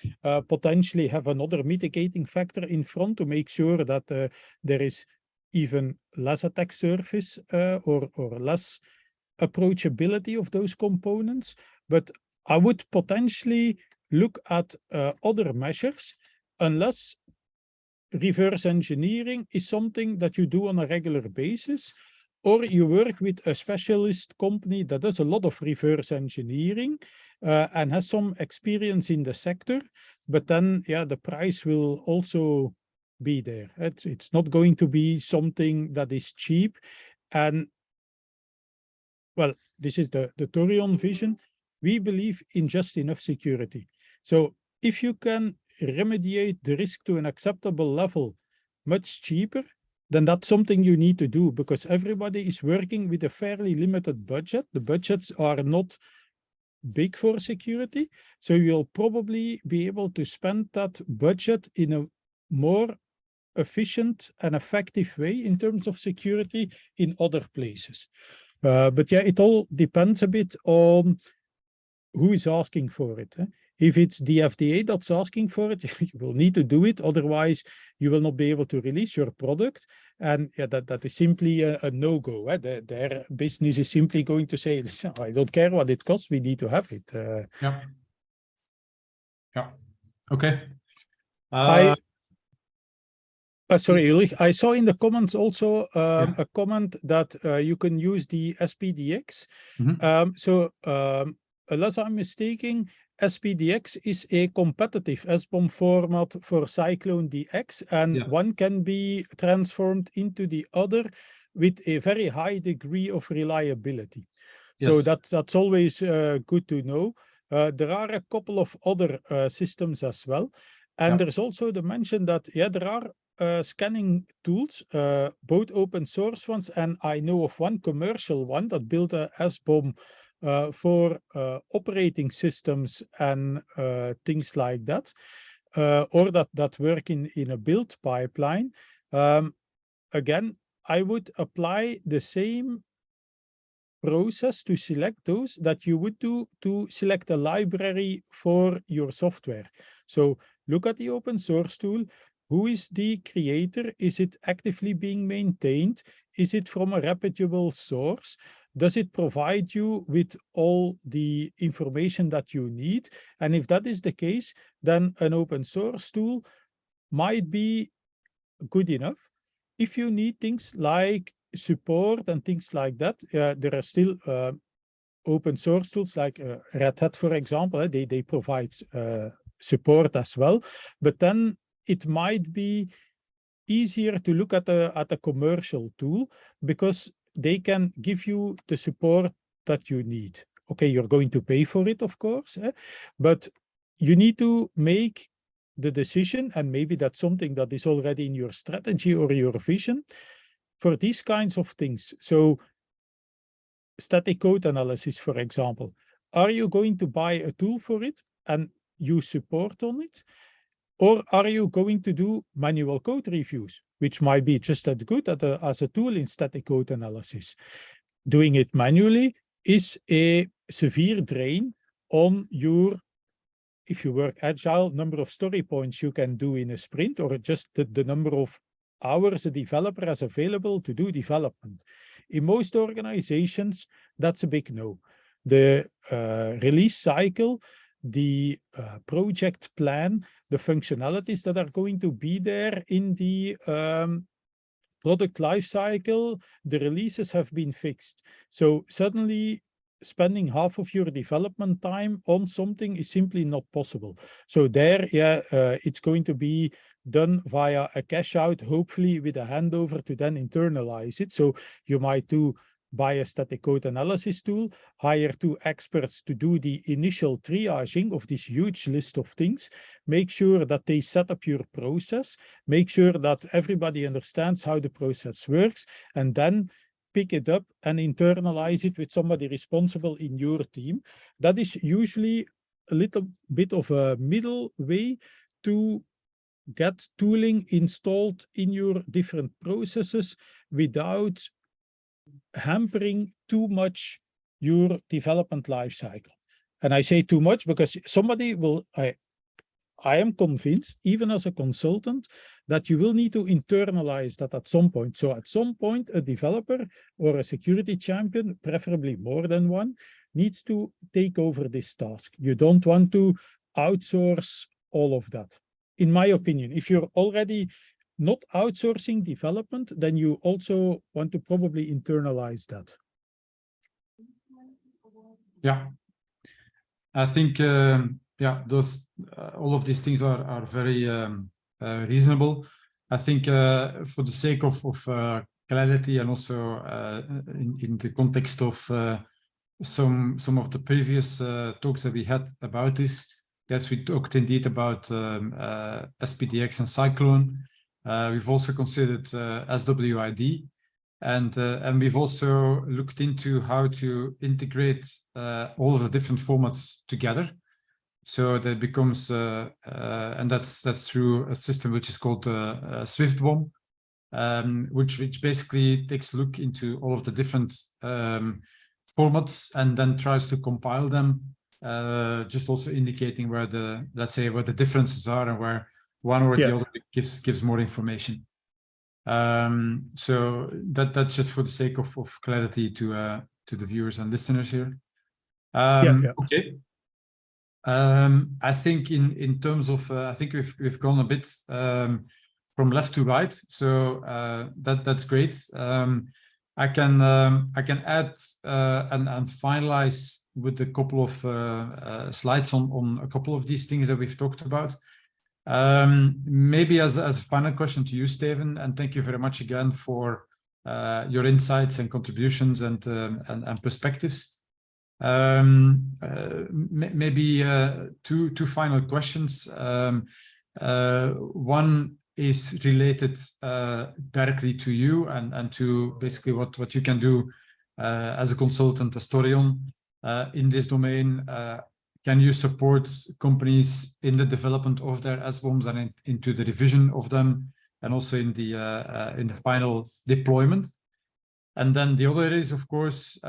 potentially have another mitigating factor in front to make sure that there is even less attack surface or less approachability of those components. But I would potentially look at other measures, unless reverse engineering is something that you do on a regular basis, or you work with a specialist company that does a lot of reverse engineering and has some experience in the sector, but then, yeah, the price will also be there. It's not going to be something that is cheap. And, well, this is the Toreon vision. We believe in just enough security. So if you can remediate the risk to an acceptable level much cheaper, then that's something you need to do, because everybody is working with a fairly limited budget. The budgets are not big for security, so you'll probably be able to spend that budget in a more efficient and effective way in terms of security in other places. But yeah, it all depends a bit on who is asking for it. If it's the FDA that's asking for it, you will need to do it. Otherwise, you will not be able to release your product. And yeah, that is simply a no-go. Their business is simply going to say, listen, I don't care what it costs, we need to have it. Yeah. Okay. Sorry, Ulrich, I saw in the comments also a comment that you can use the SPDX. Unless I'm mistaken, SPDX is a competitive SBOM format for Cyclone DX, and one can be transformed into the other with a very high degree of reliability. So that's always good to know. There are a couple of other systems as well. And there's also the mention that, yeah, there are scanning tools, both open source ones, and I know of one commercial one that built a SBOM for operating systems and things like that, or that work in a build pipeline. Again, I would apply the same process to select those that you would do to select a library for your software. So look at the open source tool. Who is the creator? Is it actively being maintained? Is it from a reputable source? Does it provide you with all the information that you need? And if that is the case, then an open source tool might be good enough. If you need things like support and things like that, there are still open source tools like Red Hat, for example. They provide support as well, but then it might be easier to look at a commercial tool, because they can give you the support that you need. Okay, you're going to pay for it, of course, but you need to make the decision, and maybe that's something that is already in your strategy or your vision for these kinds of things. So static code analysis, for example, are you going to buy a tool for it and use support on it? Or are you going to do manual code reviews, which might be just as good as a tool in static code analysis? Doing it manually is a severe drain on your, if you work agile, number of story points you can do in a sprint, or just the number of hours a developer has available to do development. In most organizations, that's a big no. The release cycle, the project plan, the functionalities that are going to be there in the product lifecycle, the releases have been fixed. So suddenly spending half of your development time on something is simply not possible. So there, it's going to be done via a cash out, hopefully with a handover to then internalize it. So you might buy a static code analysis tool, hire 2 experts to do the initial triaging of this huge list of things, make sure that they set up your process, make sure that everybody understands how the process works, and then pick it up and internalize it with somebody responsible in your team. That is usually a little bit of a middle way to get tooling installed in your different processes without hampering too much your development lifecycle. And I say too much because somebody will, I am convinced, even as a consultant, that you will need to internalize that at some point. So at some point, a developer or a security champion, preferably more than one, needs to take over this task. You don't want to outsource all of that. In my opinion, if you're already not outsourcing development, then you also want to probably internalize that. Yeah, I think those all of these things are very reasonable. I think for the sake of clarity, and also in the context of some of the previous talks that we had about this, yes, we talked indeed about SPDX and Cyclone. We've also considered SWID, and we've also looked into how to integrate all of the different formats together, so that becomes and that's through a system which is called SwiftBOM, which basically takes a look into all of the different formats and then tries to compile them, just also indicating where the, let's say, where the differences are and where one or the other gives more information. So that's just for the sake of clarity to the viewers and listeners here. Okay. I think in terms of I think we've gone a bit from left to right, so that's great. I can add and finalize with a couple of slides on a couple of these things that we've talked about. Maybe as a final question to you, Steven, and thank you very much again for your insights and contributions and perspectives. Maybe two final questions. One is related directly to you and to basically what you can do as a consultant, as Toreon, in this domain. Can you support companies in the development of their SBOMs and into the revision of them, and also in the final deployment? And then the other is, of course,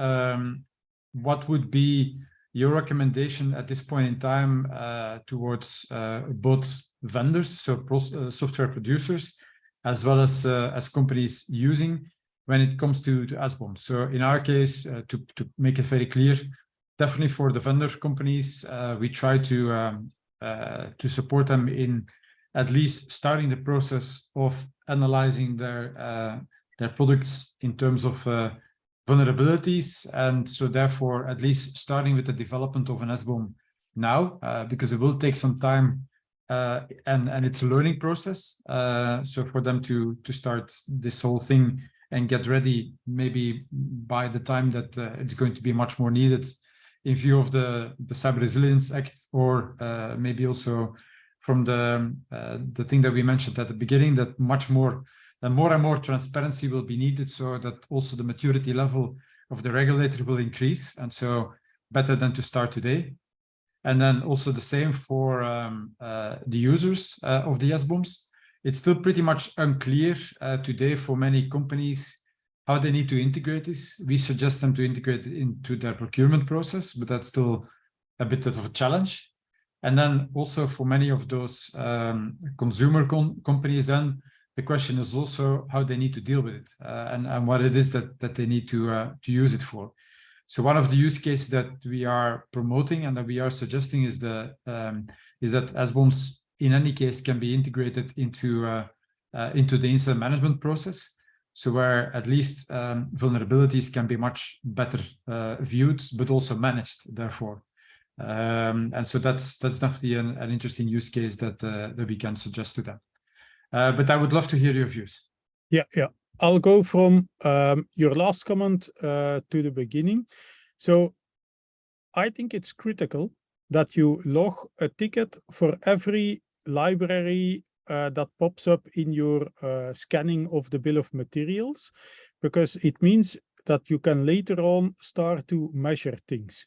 what would be your recommendation at this point in time towards both vendors, so software producers, as well as companies using, when it comes to SBOM? So in our case, to make it very clear, definitely for the vendor companies, we try to support them in at least starting the process of analyzing their products in terms of vulnerabilities, and so therefore at least starting with the development of an SBOM now, because it will take some time and it's a learning process. So for them to start this whole thing and get ready, maybe by the time that it's going to be much more needed in view of the Cyber Resilience Act, or maybe also from the thing that we mentioned at the beginning, that more and more transparency will be needed, so that also the maturity level of the regulator will increase, and so better than to start today. And then also the same for the users of the SBOMs. It's still pretty much unclear today for many companies how they need to integrate this. We suggest them to integrate it into their procurement process, but that's still a bit of a challenge. And then also for many of those consumer companies, then the question is also how they need to deal with it and what it is that they need to use it for. So one of the use cases that we are promoting and that we are suggesting is that SBOMs in any case can be integrated into the incident management process. So where at least vulnerabilities can be much better viewed, but also managed, therefore. And so that's definitely an interesting use case that we can suggest to them. But I would love to hear your views. Yeah. I'll go from your last comment to the beginning. So I think it's critical that you log a ticket for every library that pops up in your scanning of the bill of materials, because it means that you can later on start to measure things.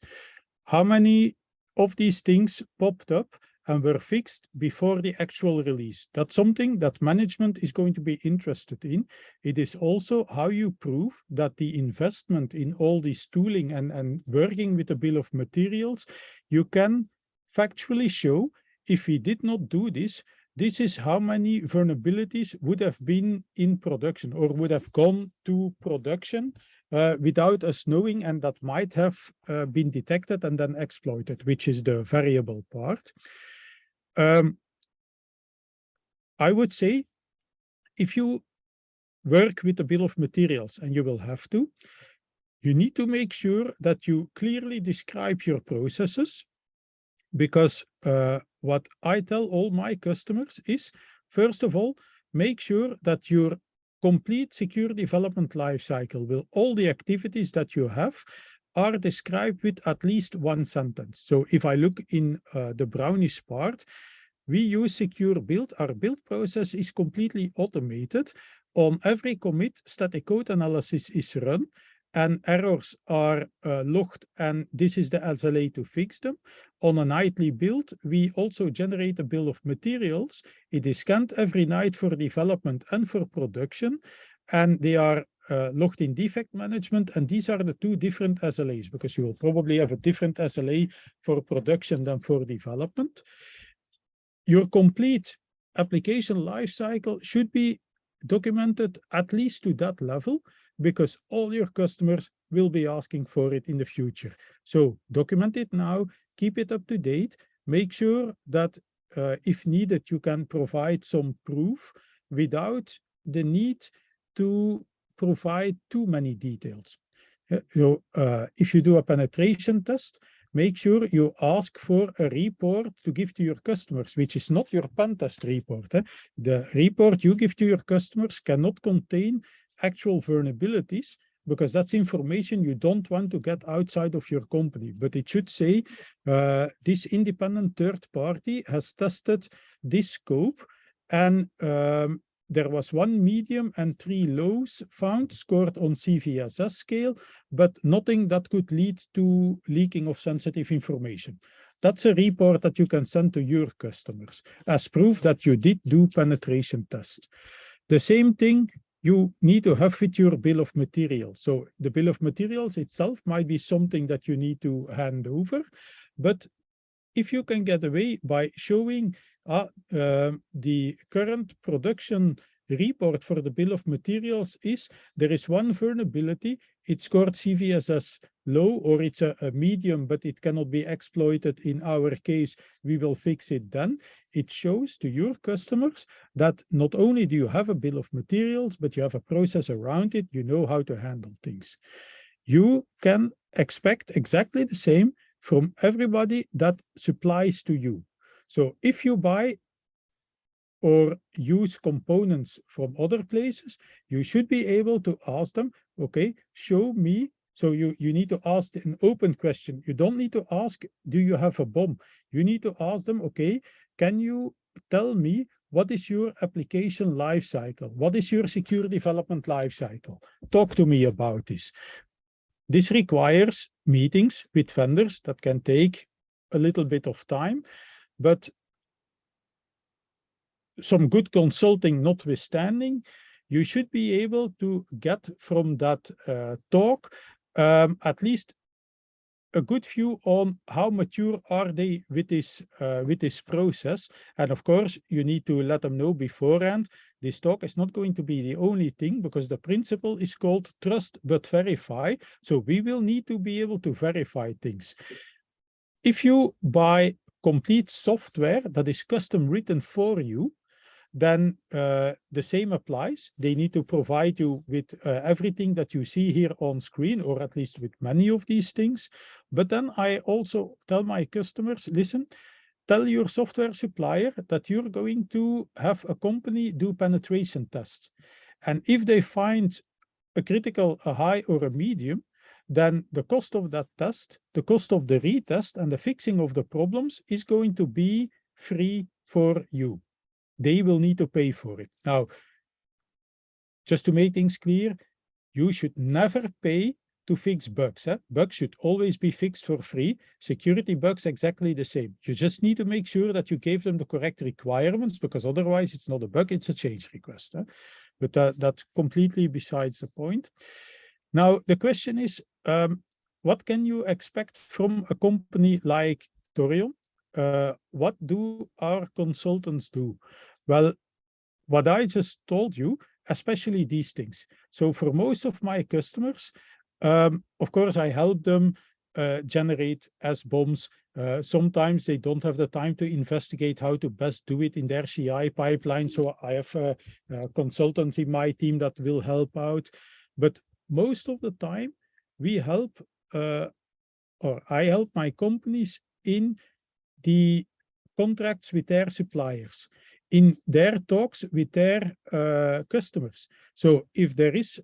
How many of these things popped up and were fixed before the actual release? That's something that management is going to be interested in. It is also how you prove that the investment in all this tooling and working with the bill of materials, you can factually show, if we did not do this, this is how many vulnerabilities would have been in production or would have gone to production without us knowing, and that might have been detected and then exploited, which is the variable part. I would say, if you work with the bill of materials, and you will have to, you need to make sure that you clearly describe your processes, because what I tell all my customers is, first of all, make sure that your complete secure development lifecycle with all the activities that you have are described with at least one sentence. So if I look in the brownish part, we use secure build. Our build process is completely automated. On every commit, static code analysis is run, and errors are logged, and this is the SLA to fix them. On a nightly build, we also generate a bill of materials. It is scanned every night for development and for production, and they are logged in defect management, and these are the two different SLAs, because you will probably have a different SLA for production than for development. Your complete application lifecycle should be documented at least to that level, because all your customers will be asking for it in the future. So document it now, keep it up to date, make sure that if needed, you can provide some proof without the need to provide too many details. So if you do a penetration test, make sure you ask for a report to give to your customers, which is not your pen test report. The report you give to your customers cannot contain actual vulnerabilities, because that's information you don't want to get outside of your company. But it should say, this independent third party has tested this scope, and there was 1 medium and 3 lows found, scored on CVSS scale, but nothing that could lead to leaking of sensitive information. That's a report that you can send to your customers as proof that you did do penetration tests. The same thing you need to have with your bill of materials. So the bill of materials itself might be something that you need to hand over, but if you can get away by showing the current production report for the bill of materials is, there is one vulnerability, it's scored CVSS low, or it's a medium, but it cannot be exploited. In our case, we will fix it then. It shows to your customers that not only do you have a bill of materials, but you have a process around it, you know how to handle things. You can expect exactly the same from everybody that supplies to you. So if you buy or use components from other places, you should be able to ask them, okay, show me. So you need to ask an open question. You don't need to ask, do you have a BOM? You need to ask them, okay, can you tell me what is your application lifecycle? What is your secure development lifecycle? Talk to me about this. This requires meetings with vendors that can take a little bit of time, but some good consulting notwithstanding, you should be able to get from that talk at least a good view on how mature are they with this process. And of course, you need to let them know beforehand, this talk is not going to be the only thing, because the principle is called trust but verify. So we will need to be able to verify things. If you buy complete software that is custom written for you, then the same applies. They need to provide you with everything that you see here on screen, or at least with many of these things. But then I also tell my customers, listen, tell your software supplier that you're going to have a company do penetration tests. And if they find a critical, a high, or a medium, then the cost of that test, the cost of the retest, and the fixing of the problems is going to be free for you. They will need to pay for it. Now, just to make things clear, you should never pay to fix bugs. Bugs should always be fixed for free. Security bugs, exactly the same. You just need to make sure that you gave them the correct requirements, because otherwise it's not a bug, it's a change request. But that's completely besides the point. Now, the question is, what can you expect from a company like Toreon? What do our consultants do? Well, what I just told you, especially these things. So for most of my customers, of course, I help them generate SBOMs. Sometimes they don't have the time to investigate how to best do it in their CI pipeline. So I have consultants in my team that will help out. But most of the time, we help, or I help my companies in the contracts with their suppliers, in their talks with their customers. So if there is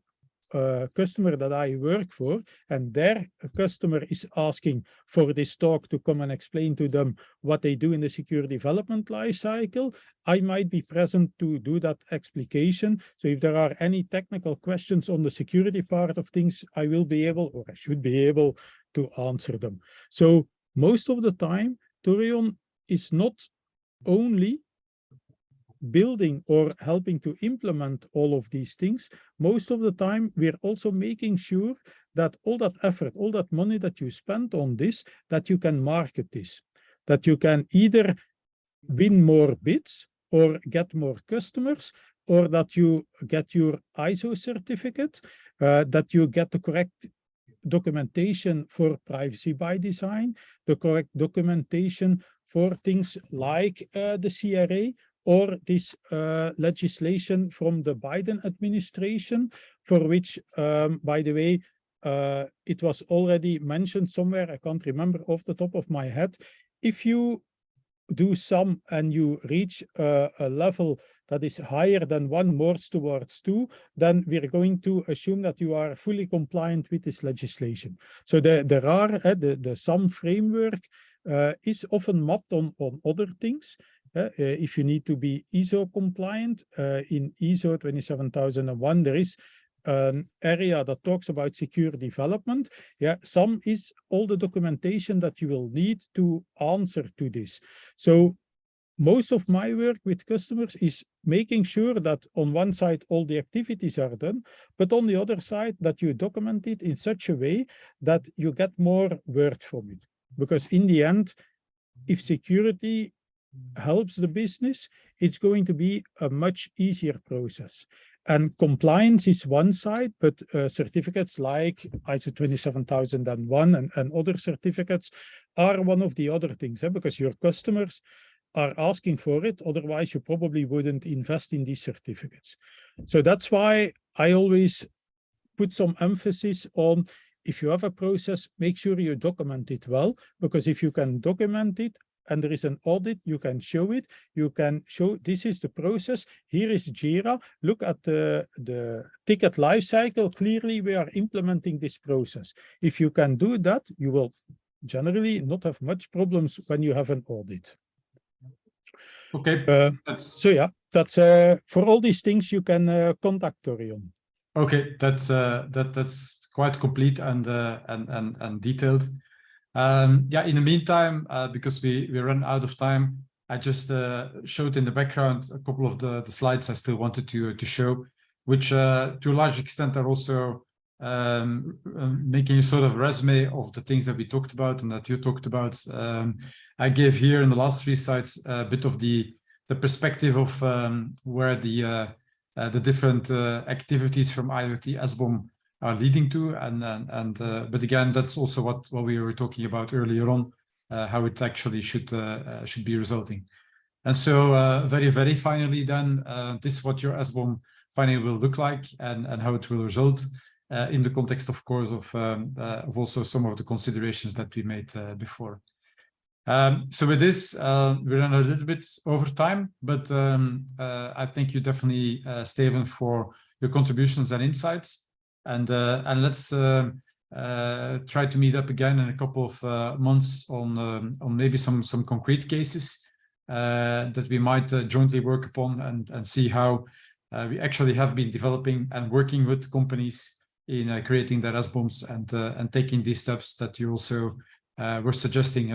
a customer that I work for and their customer is asking for this talk to come and explain to them what they do in the secure development lifecycle, I might be present to do that explication. So if there are any technical questions on the security part of things, I will be able, or I should be able, to answer them. So most of the time, Toreon is not only building or helping to implement all of these things. Most of the time, we're also making sure that all that effort, all that money that you spend on this, that you can market this, that you can either win more bids or get more customers, or that you get your ISO certificate, that you get the correct documentation for privacy by design, the correct documentation for things like the CRA, or this legislation from the Biden administration, for which, by the way, it was already mentioned somewhere, I can't remember off the top of my head. If you do some and you reach a level that is higher than 1 more towards 2, then we're going to assume that you are fully compliant with this legislation. So there are the SAM framework is often mapped on other things. If you need to be ISO compliant, in ISO 27001, there is an area that talks about secure development. Yeah, SAM is all the documentation that you will need to answer to this. So most of my work with customers is making sure that on one side, all the activities are done, but on the other side, that you document it in such a way that you get more word from it. Because in the end, if security helps the business, it's going to be a much easier process. And compliance is one side, but certificates like ISO 27001 and other certificates are one of the other things, because your customers are asking for it. Otherwise, you probably wouldn't invest in these certificates. So that's why I always put some emphasis on, if you have a process, make sure you document it well, because if you can document it and there is an audit, you can show it. You can show this is the process. Here is Jira. Look at the ticket lifecycle. Clearly, we are implementing this process. If you can do that, you will generally not have much problems when you have an audit. Okay. So yeah, that's for all these things you can contact Toreon. Okay, that's quite complete and detailed. Yeah, in the meantime, because we run out of time, I just showed in the background a couple of the slides I still wanted to show, which to a large extent are also making a sort of resume of the things that we talked about and that you talked about. I gave here in the last 3 slides a bit of the perspective of where the different activities from IoT SBOM are leading to, but again, that's also what we were talking about earlier on, how it actually should be resulting. And so very finally then, this is what your SBOM finally will look like and how it will result in the context, of course, of also some of the considerations that we made before. So with this, we ran a little bit over time, but I thank you definitely, Steven, for your contributions and insights. And let's try to meet up again in a couple of months on maybe some concrete cases that we might jointly work upon and see how we actually have been developing and working with companies in creating their SBOMs and taking these steps that you also were suggesting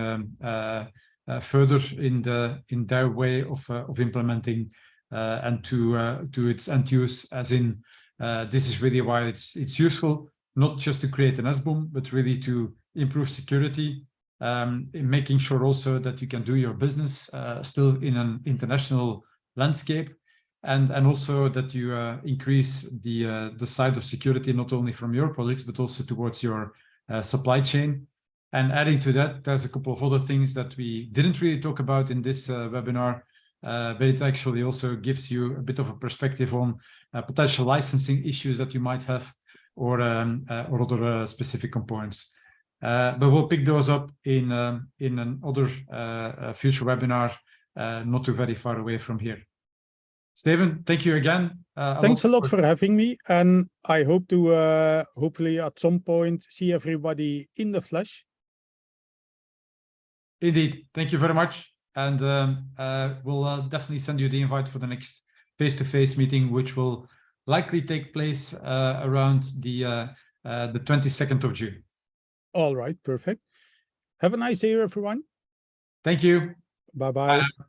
further in their way of implementing and to its end use, as in this is really why it's useful, not just to create an SBOM, but really to improve security, in making sure also that you can do your business still in an international landscape, and also that you increase the side of security, not only from your products, but also towards your supply chain. And adding to that, there's a couple of other things that we didn't really talk about in this webinar, but it actually also gives you a bit of a perspective on potential licensing issues that you might have, or other specific components. But we'll pick those up in another future webinar, not too very far away from here. Steven, thank you again. Thanks a lot for having me, and I hope to hopefully at some point see everybody in the flesh. Indeed, thank you very much, and we'll definitely send you the invite for the next face-to-face meeting, which will likely take place around the 22nd of June. All right, perfect. Have a nice day, everyone. Thank you. Bye-bye. Bye.